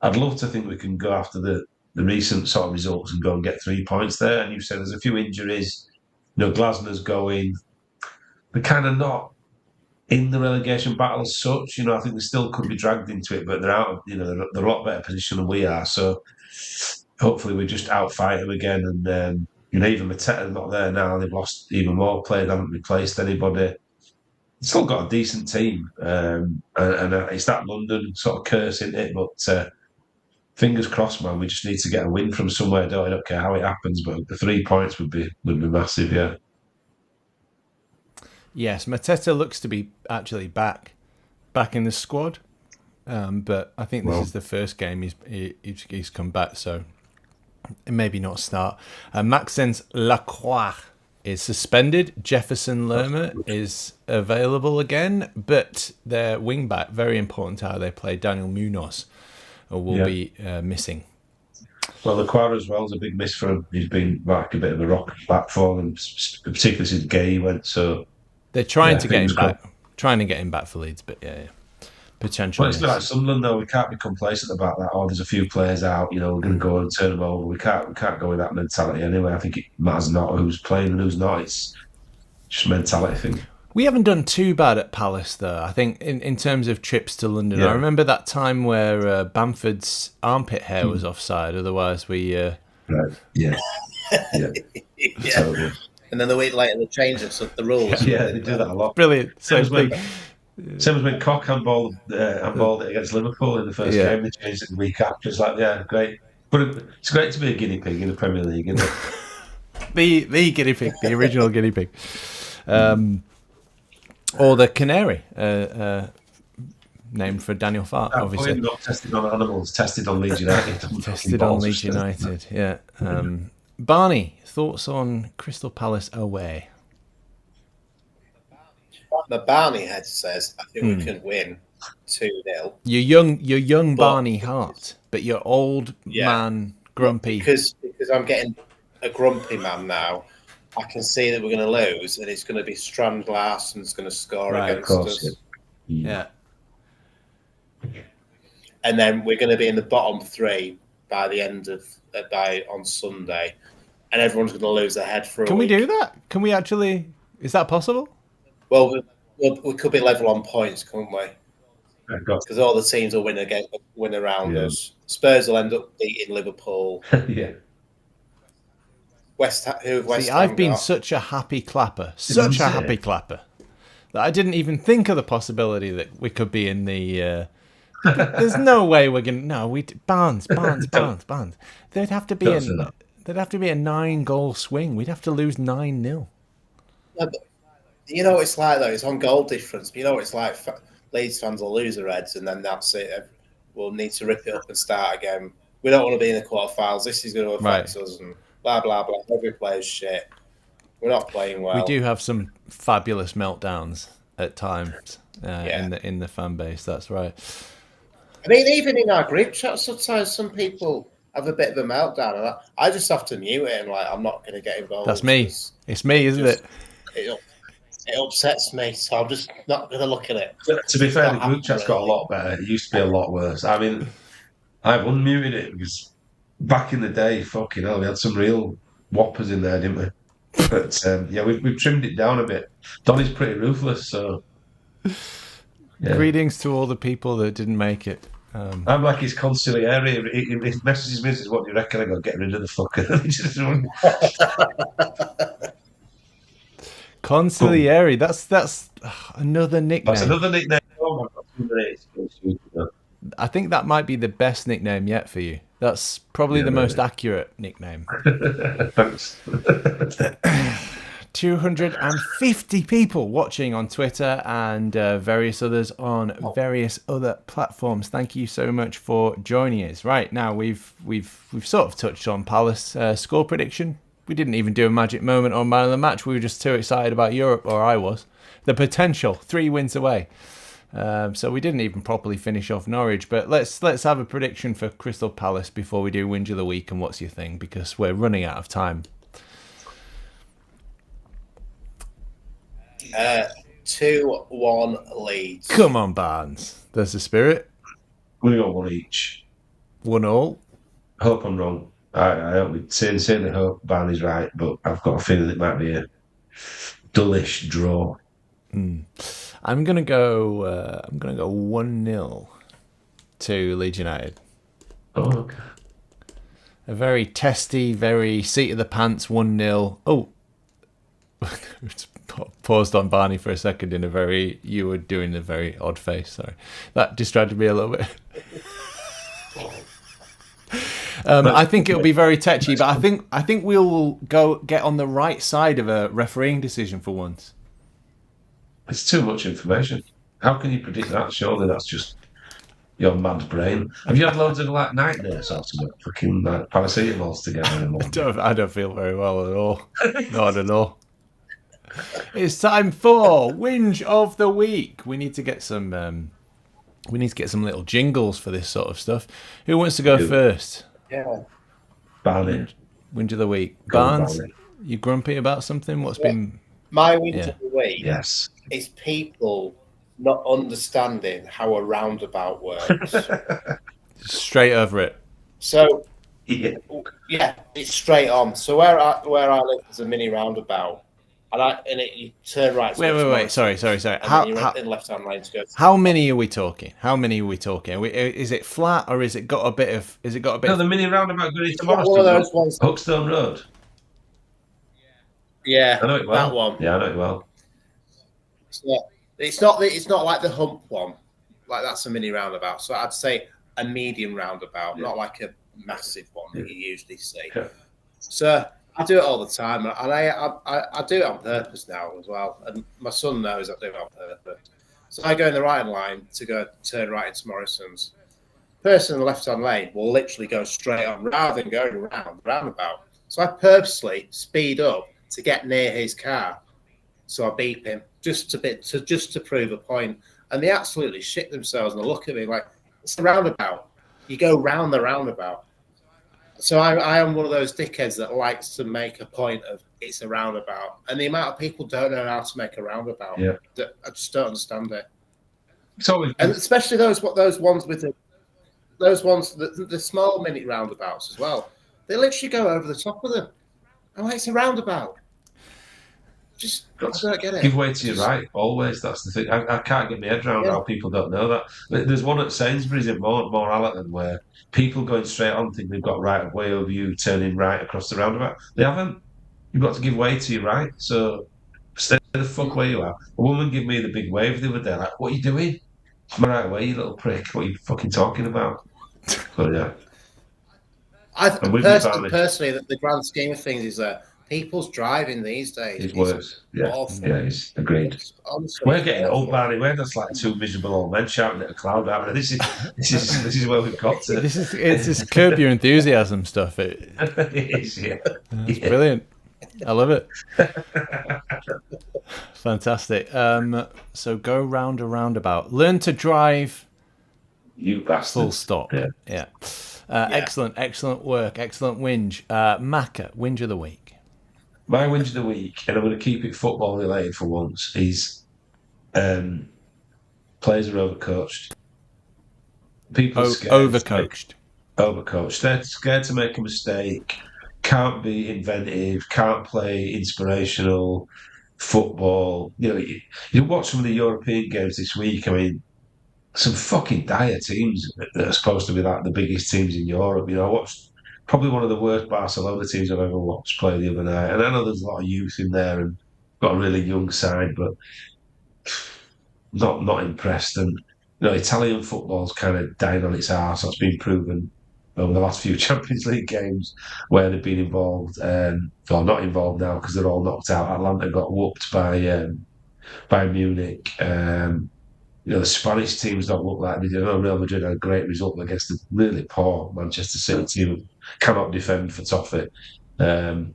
I'd love to think we can go after the recent sort of results and go and get 3 points there. And you said there's a few injuries. Glasner's going. They're kind of not in the relegation battle as such. I think they still could be dragged into it, but they're out of, they're a lot better position than we are. So hopefully we just outfight them again. And, even Mateta's not there now. They've lost even more players. They haven't replaced anybody. Still got a decent team. And it's that London sort of curse, isn't it? But fingers crossed, man. We just need to get a win from somewhere. I don't care how it happens, but the 3 points would be massive, yeah. Yes, Mateta looks to be actually back in the squad, but I think this is the first game he's come back, so maybe not start. Maxence Lacroix is suspended. Jefferson Lerma is available again, but their wing back, very important how they play, Daniel Munoz, will be missing. Well, the Quara as well is a big miss for him. He's been back a bit of a rock platform, and particularly since Gay went. So they're trying to get him back. Trying to get him back for Leeds, but potentially. Well, it's like Sunderland though. We can't be complacent about that. Oh, there's a few players out. We're going to go and turn them over. We can't go with that mentality anyway. I think it matters not who's playing and who's not. It's just a mentality thing. We haven't done too bad at Palace, though. I think in terms of trips to London. I remember that time where Bamford's armpit hair was offside. Otherwise, we... Right. Yeah. Totally. And then the week later, they changed the rules. Yeah, they do that a lot. Brilliant. Same as when Koch handballed it against Liverpool in the first game. They changed it the week after. It's like, great. But it's great to be a guinea pig in the Premier League, isn't it? the guinea pig, the original guinea pig. Or the canary, named for Daniel Farr, obviously. Not tested on animals, tested on Leeds United. Tested on Leeds United, yeah. Barney, thoughts on Crystal Palace away? The Barney head says, I think we can win 2-0. You're young Barney Hart, but you're old man grumpy. Because I'm getting a grumpy man now. I can see that we're going to lose, and it's going to be Strand Larsen's going to score against us. Yeah. And then we're going to be in the bottom 3 by the end of on Sunday, and everyone's going to lose their head for a week. Can we do that? Can we actually? Is that possible? Well, we could be level on points, couldn't we? Because all the teams will win around us. Spurs will end up beating Liverpool. Yeah. West Ham I've been got? such a happy clapper, that I didn't even think of the possibility that we could be in the. There's no way we're gonna. No, Barnes. There'd have to be a 9-goal swing. We'd have to lose 9-0. No, you know what it's like though. It's on goal difference. But you know what it's like. Leeds fans will lose their heads, and then that's it. We'll need to rip it up and start again. We don't want to be in the quarterfinals. This is going to affect us, and blah blah blah. Every player's shit. We're not playing well. We do have some fabulous meltdowns at times in the fan base. That's right. I mean, even in our group chat, sometimes some people have a bit of a meltdown, and I just have to mute it and I'm not going to get involved. That's me. It's me, isn't it? It upsets me, so I'm just not going to look at it. To be fair, the group chat's got a lot better. It used to be a lot worse. I mean, I've unmuted it because back in the day, fucking hell, we had some real whoppers in there, didn't we? But we've trimmed it down a bit. Donny's pretty ruthless, so. Yeah. Greetings to all the people that didn't make it. I'm like his consigliere. He messages me and says, "What do you reckon?" I go, "Get rid of the fucker." Consigliere. That's another nickname. That's another nickname. I think that might be the best nickname yet for you. That's probably the most accurate nickname. Thanks. 250 people watching on Twitter and various others on various other platforms. Thank you so much for joining us. Right now, we've sort of touched on Palace score prediction. We didn't even do a magic moment or man of the match. We were just too excited about Europe, or I was. The potential, 3 wins away. So we didn't even properly finish off Norwich. But let's have a prediction for Crystal Palace before we do Whinge of the Week and What's Your Thing, because we're running out of time. 2-1 Leeds. Come on, Barnes. There's the spirit. We got 1 each. 1-1. I hope I'm wrong. I hope sincerely hope Barney's right, but I've got a feeling it might be a dullish draw. I'm gonna go 1-0 to Leeds United. Oh, okay. A very testy, very seat of the pants 1-0. Oh, paused on Barney for a second you were doing a very odd face. Sorry, that distracted me a little bit. I think it'll be very touchy, but I think we'll get on the right side of a refereeing decision for once. It's too much information. How can you predict that? Surely that's just your mad brain. Have you had loads of nightmares or something? Fucking paracetamols together? I don't feel very well at all. Not at all. It's time for Whinge of the Week. We need to get some. We need to get some little jingles for this sort of stuff. Who wants to go first? Yeah. Barney. Whinge of the Week. Barnes, you grumpy about something? What's been my Whinge of the Week? Yes. Is people not understanding how a roundabout works. Straight over it. So yeah, it's straight on. So where I live, there's a mini roundabout. You turn right. Wait. Sorry. How in left-hand lane to go. How many are we talking? Is it flat or is it got a bit of? No, the mini roundabout going into one of those ones. Hookstone Road. Yeah, I know it well. That one. Yeah, I know it well. So it's not like the hump one. Like that's a mini roundabout. So I'd say a medium roundabout, not like a massive one that you usually see. Okay. So I do it all the time, and I do it on purpose now as well. And my son knows I do it on purpose. So I go in the right line to turn right into Morrison's. Person in the left-hand lane will literally go straight on rather than going around the roundabout. So I purposely speed up to get near his car. So I beep him just to prove a point. And they absolutely shit themselves and they look at me like, it's a roundabout. You go round the roundabout. So I am one of those dickheads that likes to make a point of it's a roundabout. And the amount of people don't know how to make a roundabout. Yeah. I just don't understand it. And especially those ones with the small mini roundabouts as well. They literally go over the top of them. I'm like, it's a roundabout. Just Got I to don't get it. give way to your right, always. That's the thing. I can't get my head around how people don't know that. There's one at Sainsbury's in Allerton where people going straight on think they've got right of way over you, turning right across the roundabout. They haven't. You've got to give way to your right. So stay the fuck where you are. A woman gave me the big wave the other day. Like, what are you doing? It's my right way, you little prick. What are you fucking talking about? So yeah. I'm with you, Barney. Personally, the grand scheme of things is that people's driving these days It's is worse. Yeah, awful. yeah, it's agreed. It's honestly We're getting awful. old, Barney. We're just like two miserable old men shouting at a cloud. Out there. This is where we've got to. It's this Curb Your Enthusiasm stuff. It is, yeah. It's brilliant. I love it. Fantastic. So go round a roundabout. Learn to drive. You bastard. Full stop. Yeah. Excellent work. Excellent whinge. Macca, whinge of the week. My whinge of the week, and I'm going to keep it football related for once, is players are overcoached. People are scared. Overcoached. They're scared to make a mistake. Can't be inventive. Can't play inspirational football. You watch some of the European games this week. I mean, some fucking dire teams that are supposed to be like the biggest teams in Europe. I watched probably one of the worst Barcelona teams I've ever watched play the other night. And I know there's a lot of youth in there and got a really young side, but not impressed. And Italian football's kind of dying on its arse. That's been proven over the last few Champions League games where they've been involved, or not involved now because they're all knocked out. Atlanta got whooped by Munich. The Spanish teams don't look like they do. Real Madrid had a great result against the really poor Manchester City team who cannot defend for toffee. You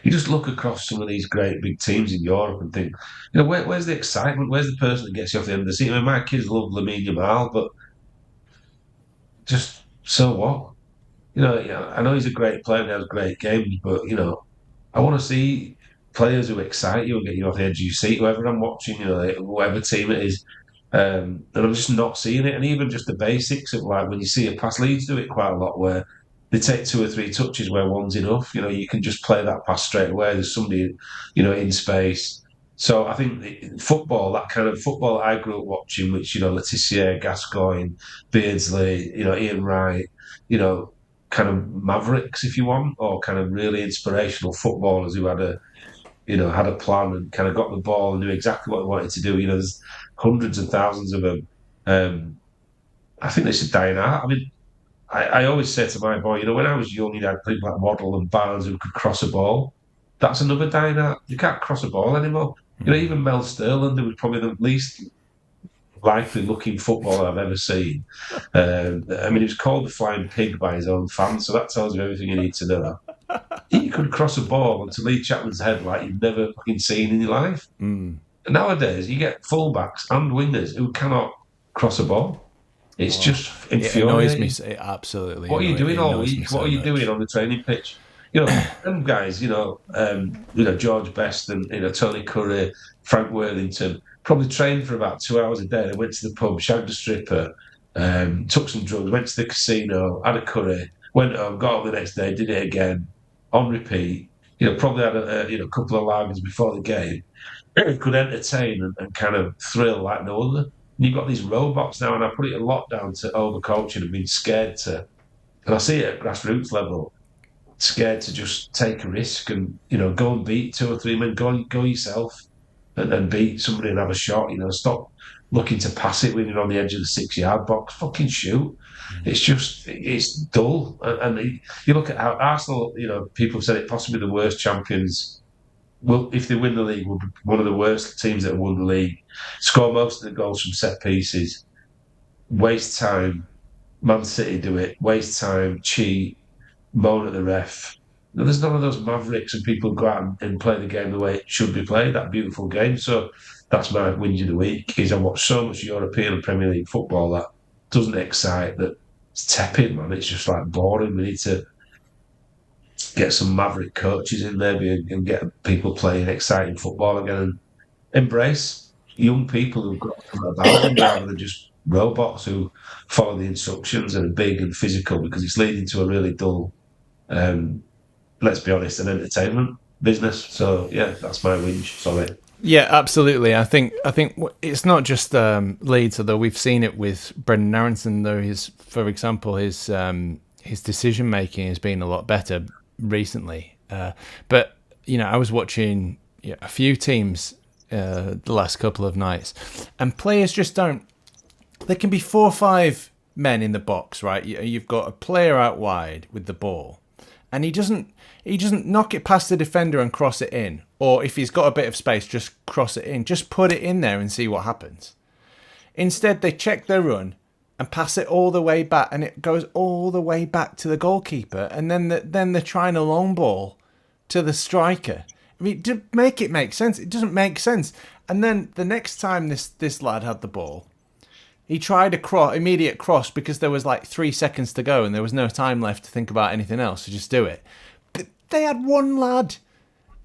just look across some of these great big teams in Europe and think, where's the excitement? Where's the person that gets you off the end of the seat? I mean, my kids love Lamine Yamal, but just so what? I know he's a great player and he has great games, but I want to see players who excite you and get you off the edge of your seat, whoever I'm watching, whatever team it is. And I'm just not seeing it. And even just the basics of like when you see a pass, Leeds do it quite a lot where they take 2 or 3 touches where one's enough. You can just play that pass straight away. There's somebody, in space. So I think football, that kind of football I grew up watching, which, Letitia, Gascoigne, Beardsley, Ian Wright, kind of mavericks, if you want, or kind of really inspirational footballers who had a plan and kind of got the ball and knew exactly what they wanted to do. There's hundreds and thousands of them. I think they should die out. I mean, I always say to my boy, when I was young, you had people like Waddle and Barnes who could cross a ball. That's another dying out. You can't cross a ball anymore. Even Mel Sterling, who was probably the least likely looking footballer I've ever seen. He was called the Flying Pig by his own fans, so that tells you everything you need to know. He could cross a ball onto Lee Chapman's head like you've never fucking seen in your life. Nowadays, you get fullbacks and wingers who cannot cross a ball. It's just infuriating. It annoys me. Absolutely. What are you doing all week? What are you doing on the training pitch? Them guys, George Best and, Tony Curry, Frank Worthington, probably trained for about 2 hours a day. They went to the pub, shagged a stripper, took some drugs, went to the casino, had a curry, went home, got up the next day, did it again, on repeat. Probably had a couple of lagers before the game. Could entertain and kind of thrill like no other. And you've got these robots now, and I put it a lot down to overcoaching and being scared to, and I see it at grassroots level, scared to just take a risk and, go and beat 2 or 3 men, go yourself and beat somebody and have a shot. Stop looking to pass it when you're on the edge of the 6-yard box. Fucking shoot. It's dull. And you look at how Arsenal, people have said it, possibly the worst champions. Well, if they win the league, will be one of the worst teams that have won the league. Score most of the goals from set pieces. Waste time. Man City do it. Waste time. Cheat. Moan at the ref. There's none of those mavericks and people go out and play the game the way it should be played, that beautiful game. So that's my whinge of the week, is I watch so much European and Premier League football that doesn't excite, that it's tepid, man. It's just like boring. We need to get some maverick coaches in there and get people playing exciting football again and embrace young people who've got something about them rather than just robots who follow the instructions and are big and physical, because it's leading to a really dull, let's be honest, an entertainment. business. So yeah, that's my whinge. Sorry. Yeah, absolutely. I think it's not just Leeds, although we've seen it with Brendan Aronson. Though for example, his decision making has been a lot better recently. But I was watching a few teams the last couple of nights, and players just don't. There can be 4 or 5 men in the box, right? You've got a player out wide with the ball, and he doesn't knock it past the defender and cross it in. Or if he's got a bit of space, just cross it in. Just put it in there and see what happens. Instead, they check their run and pass it all the way back, and it goes all the way back to the goalkeeper. And then they're trying a long ball to the striker. I mean, to make it make sense, it doesn't make sense. And then the next time this lad had the ball, he tried a immediate cross because there was like 3 seconds to go and there was no time left to think about anything else, to just do it. But they had one lad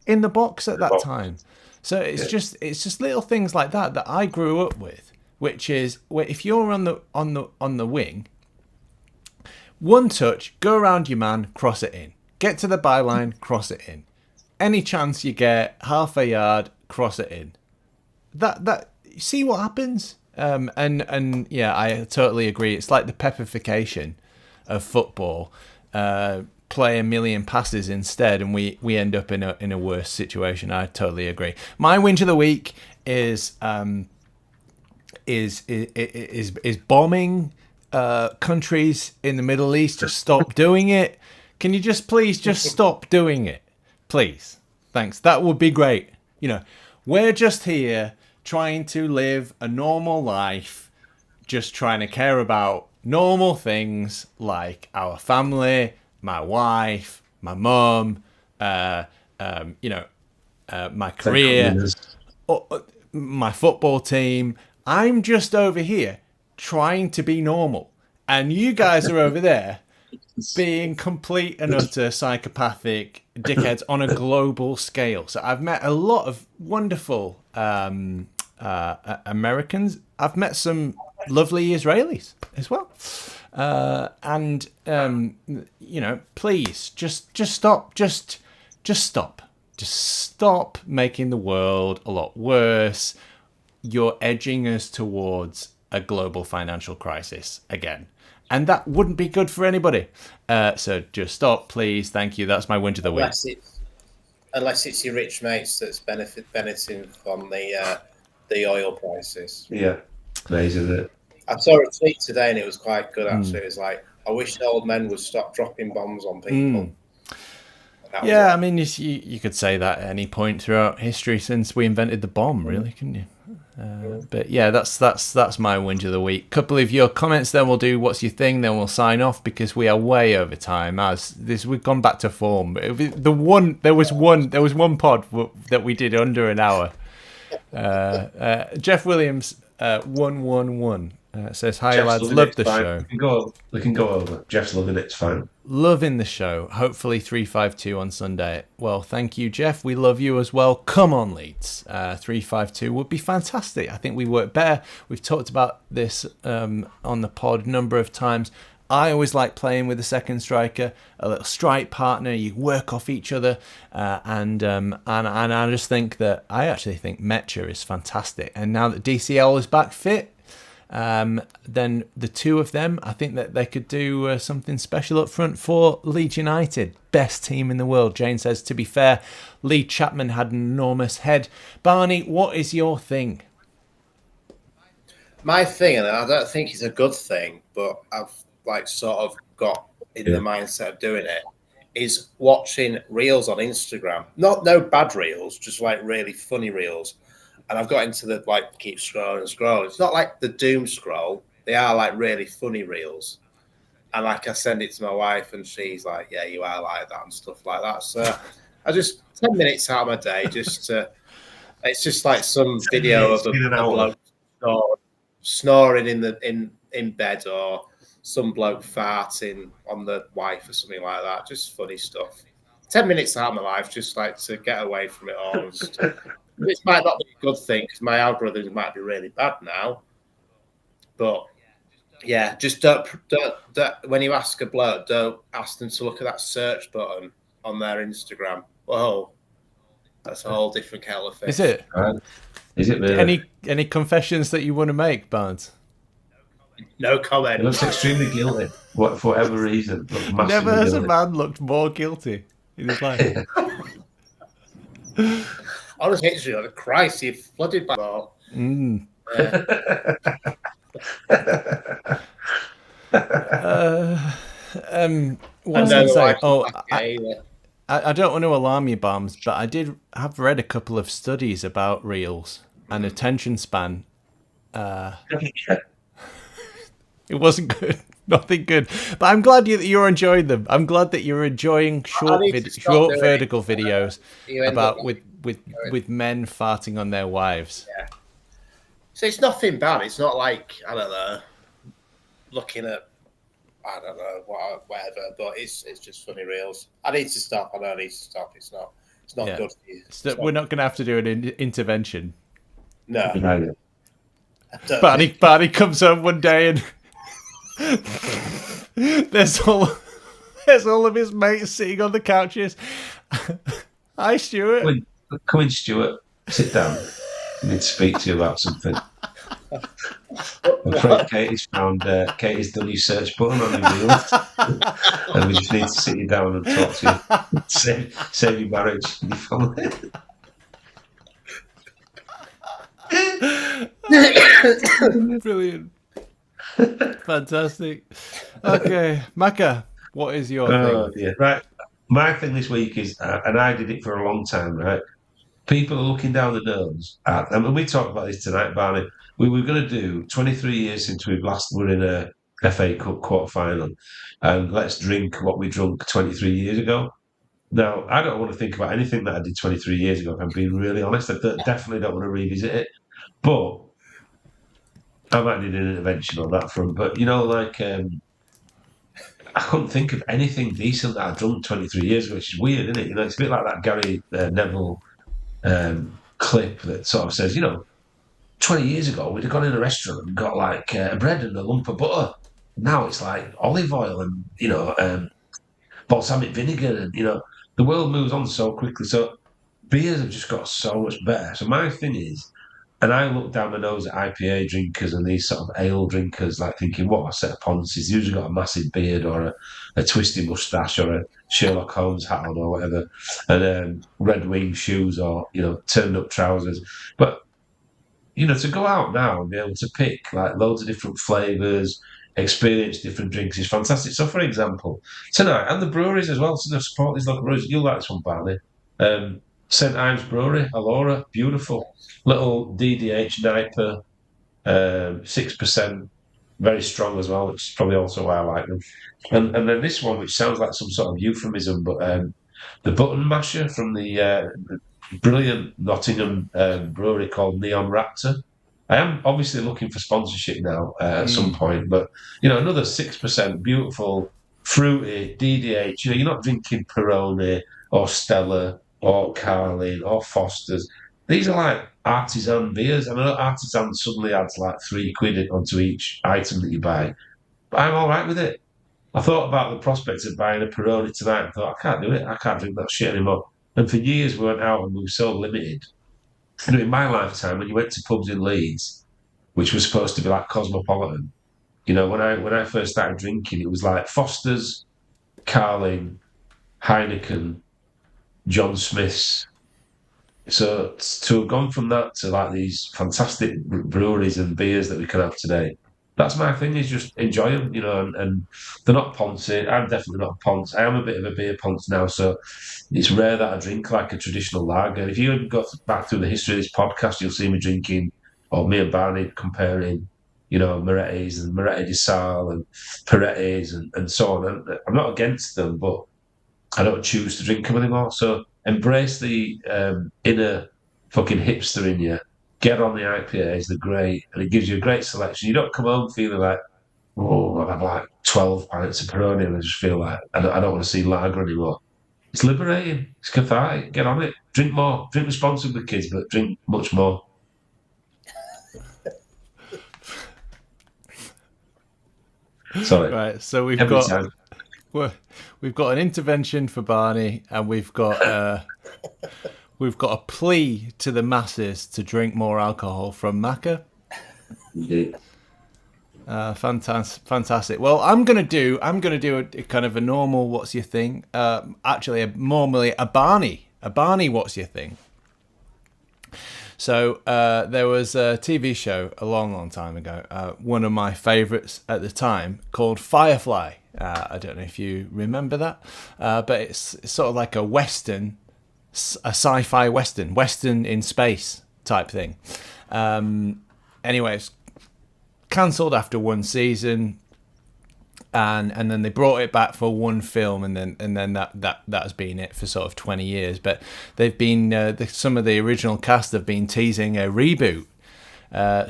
in the box at that time. So it's just little things like that I grew up with, which is where if you're on the wing, one touch, go around your man, cross it in. Get to the byline, cross it in. Any chance you get, half a yard, cross it in. That see what happens? And yeah, I totally agree. It's like the peppification of football. Play a million passes instead, and we end up in a worse situation. I totally agree. My whinge of the week is bombing countries in the Middle East. Just stop doing it. Can you please stop doing it, please? Thanks. That would be great. We're just here trying to live a normal life, just trying to care about normal things like our family, my wife, my mum, my career, my football team. I'm just over here trying to be normal. And you guys are over there being complete and utter psychopathic dickheads on a global scale. So I've met a lot of wonderful Americans. I've met some lovely Israelis as well. Please just stop. Just stop. Just stop making the world a lot worse. You're edging us towards a global financial crisis again. And that wouldn't be good for anybody. So just stop, please. Thank you. That's my whinge of the week. Unless it's your rich mates that's benefiting from the oil prices. Yeah, amazing, isn't it? I saw a tweet today and it was quite good, actually. It was like, I wish the old men would stop dropping bombs on people. Yeah, I mean, you could say that at any point throughout history since we invented the bomb, really, couldn't you? But yeah, that's my whinge of the week. Couple of your comments, then we'll do what's your thing, then we'll sign off because we are way over time. We've gone back to form. There was one pod that we did under an hour. Jeff Williams 111 says, hi Jeff's lads, love the show. We can go over. Jeff's loving it, it's fine. Loving the show. Hopefully 352 on Sunday. Well, thank you, Jeff. We love you as well. Come on, Leeds. 352 would be fantastic. I think we work better. We've talked about this on the pod a number of times. I always like playing with a second striker, a little strike partner. You work off each other, and I just think that I actually think Metcalf is fantastic. And now that DCL is back fit, then the two of them, I think that they could do something special up front for Leeds United. Best team in the world. Jane says, to be fair, Lee Chapman had an enormous head. Barney, what is your thing? My thing, and I don't think it's a good thing, but I've sort of got in the mindset of doing it, is watching reels on Instagram. No bad reels, just really funny reels. And I've got into the keep scrolling and scrolling. It's not like the doom scroll. They are really funny reels. And I send it to my wife and she's like, yeah, you are like that and stuff like that. So I just 10 minutes out of my day just to, it's just some video of a bloke snoring in bed, or some bloke farting on the wife or something like that. Just funny stuff. 10 minutes out of my life, just to get away from it all. This might not be a good thing because my algorithms might be really bad now. But yeah, just don't when you ask a bloke, don't ask them to look at that search button on their Instagram. Whoa, That's a whole different kettle of fish. Is it? Is it really? Any confessions that you want to make, Barnes? No He comment. looks extremely guilty, for whatever reason. Never has a Guilty. man looked more guilty in his life. Honestly, actually, Christ, you're flooded by all. Mm. What was I going to say? Oh, I don't want to alarm you, Bombs, but I have read a couple of studies about reels and attention span. It wasn't good. Nothing good. But I'm glad you're enjoying them. I'm glad that you're enjoying short vertical videos about with men farting on their wives. Yeah. So it's nothing bad. It's not like, I don't know, looking at, I don't know, whatever. But it's just funny reels. I need to stop. I know I need to stop. It's not good for you. We're not going to have to do an intervention. No. Barney comes home one day and there's all of his mates sitting on the couches. Hi, Stuart. Come in, Stuart. Sit down. I need to speak to you about something. I'm afraid Katie's done your search button on your reels, and we just need to sit you down and talk to you. Save your marriage and your family. Brilliant. Fantastic. Okay, Maka, what is your thing? Dear. Right. My thing this week is, and I did it for a long time, right? People are looking down the nose at, and we talked about this tonight, Barney. We were going to do 23 years since we last were in a FA Cup quarter-final, and let's drink what we drunk 23 years ago. Now, I don't want to think about anything that I did 23 years ago, if I'm being really honest. I definitely don't want to revisit it. But I might need an intervention on that front. But, I couldn't think of anything decent that I'd drunk 23 years ago, which is weird, isn't it? It's a bit like that Gary Neville clip that sort of says, 20 years ago, we'd have gone in a restaurant and got like a bread and a lump of butter. Now it's like olive oil and, balsamic vinegar. And, the world moves on so quickly. So beers have just got so much better. So my thing is, and I look down my nose at IPA drinkers and these sort of ale drinkers, like thinking, what a set of ponces. He's usually got a massive beard or a twisty moustache or a Sherlock Holmes hat on or whatever, and red wing shoes or, turned up trousers. But, to go out now and be able to pick like loads of different flavours, experience different drinks is fantastic. So, for example, tonight, and the breweries as well, so they support these local breweries. You'll like this one, Barney. St Ives Brewery, Alora, beautiful. Little DDH Niper, 6%, very strong as well, which is probably also why I like them. And then this one, which sounds like some sort of euphemism, but the Button Masher from the brilliant Nottingham brewery called Neon Raptor. I am obviously looking for sponsorship now at some point, but, another 6%, beautiful, fruity, DDH. You're not drinking Peroni or Stella or Carling or Foster's. These are like artisan beers. I know artisan suddenly adds like £3 onto each item that you buy, but I'm all right with it. I thought about the prospect of buying a Peroni tonight and thought, I can't do it. I can't drink that shit anymore. And for years we went out and we were so limited. In my lifetime, when you went to pubs in Leeds, which was supposed to be like cosmopolitan, when I first started drinking, it was like Foster's, Carling, Heineken, John Smith's. So to have gone from that to like these fantastic breweries and beers that we can have today, that's my thing, is just enjoy them, and they're not poncy. I'm definitely not a ponce. I am a bit of a beer ponce now, so it's rare that I drink like a traditional lager. If you go back through the history of this podcast, you'll see me drinking, or me and Barney comparing, Moretti's and Moretti di Sal and Peretti's and so on. And I'm not against them, but I don't choose to drink them anymore. So embrace the inner fucking hipster in you. Get on the IPAs, they're great, and it gives you a great selection. You don't come home feeling like, I've had like 12 pints of Peroni and I just feel like I don't want to see lager anymore. It's liberating. It's cathartic. Get on it. Drink more. Drink responsibly, kids, but drink much more. Sorry. Right, so we've got an intervention for Barney, and we've got we've got a plea to the masses to drink more alcohol from Macca. Indeed. Fantastic. Well, I'm gonna do a kind of a normal what's your thing. Actually, normally a Barney. What's your thing? So there was a TV show a long time ago, one of my favourites at the time, called Firefly. I don't know if you remember that, but it's sort of like a western, a sci-fi western in space type thing. Anyway, it's cancelled after one season, and then they brought it back for one film, and then that has been it for sort of 20 years. But they've been some of the original cast have been teasing a reboot.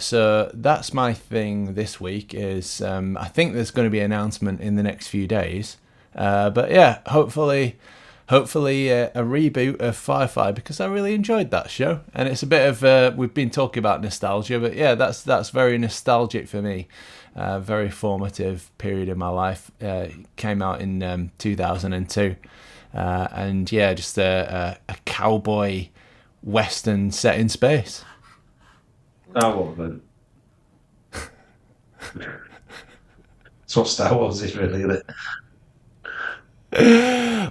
So that's my thing this week. Is I think there's going to be an announcement in the next few days. But yeah, hopefully a reboot of Firefly, because I really enjoyed that show, and it's a bit of we've been talking about nostalgia, but yeah, that's very nostalgic for me. Very formative period in my life. Came out in 2002, and yeah, just a cowboy western set in space. Oh, well then. That's what Star Wars is, really, isn't it?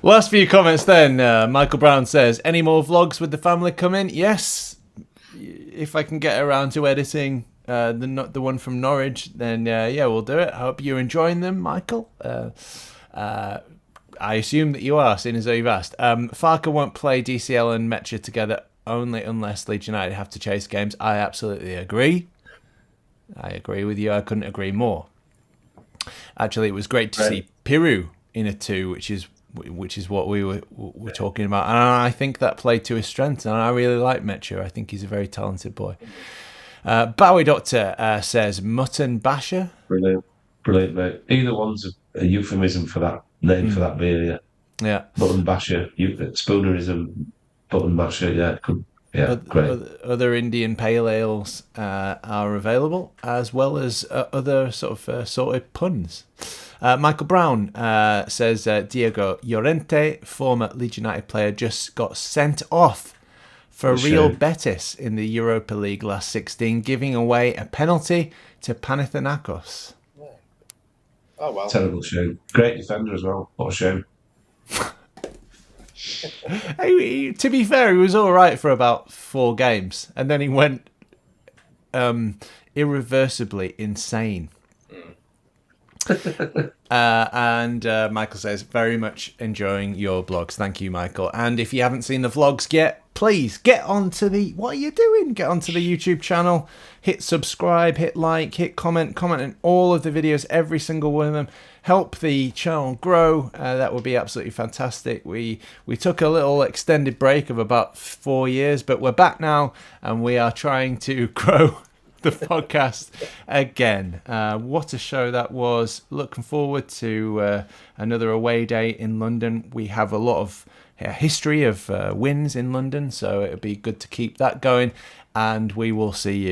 Last few comments then. Michael Brown says, any more vlogs with the family coming? Yes, if I can get around to editing the one from Norwich, then yeah, we'll do it. I hope you're enjoying them, Michael. I assume that you are, seeing as though you've asked. Farker won't play DCL and Metcha together only unless Leeds United have to chase games. I absolutely agree. I agree with you. I couldn't agree more. Actually, it was great to see Piru in a 2, which is what we were talking about, and I think that played to his strengths, and I really like Metcha. I think he's a very talented boy. Bowie Doctor says Mutton Basher. Brilliant, mate. Either one's a euphemism for that name for that beer. Yeah. Mutton Basher, Spoonerism, Mutton Basher. Yeah, great. Other Indian pale ales are available, as well as other sort of sorted puns. Michael Brown says Diego Llorente, former Leeds United player, just got sent off for Real Betis in the Europa League last 16, giving away a penalty to Panathinaikos. Oh, well. Terrible shame. Great defender as well. What a shame. To be fair, he was all right for about 4 games, and then he went irreversibly insane. And Michael says, very much enjoying your blogs. Thank you, Michael. And if you haven't seen the vlogs yet, please get onto what are you doing? Get onto the YouTube channel, hit subscribe, hit like, hit comment on all of the videos, every single one of them. Help the channel grow. That would be absolutely fantastic. We took a little extended break of about 4 years, but we're back now, and we are trying to grow the podcast again. What a show that was. Looking forward to another away day in London. We have a lot of history of wins in London, so it'll be good to keep that going, and we will see you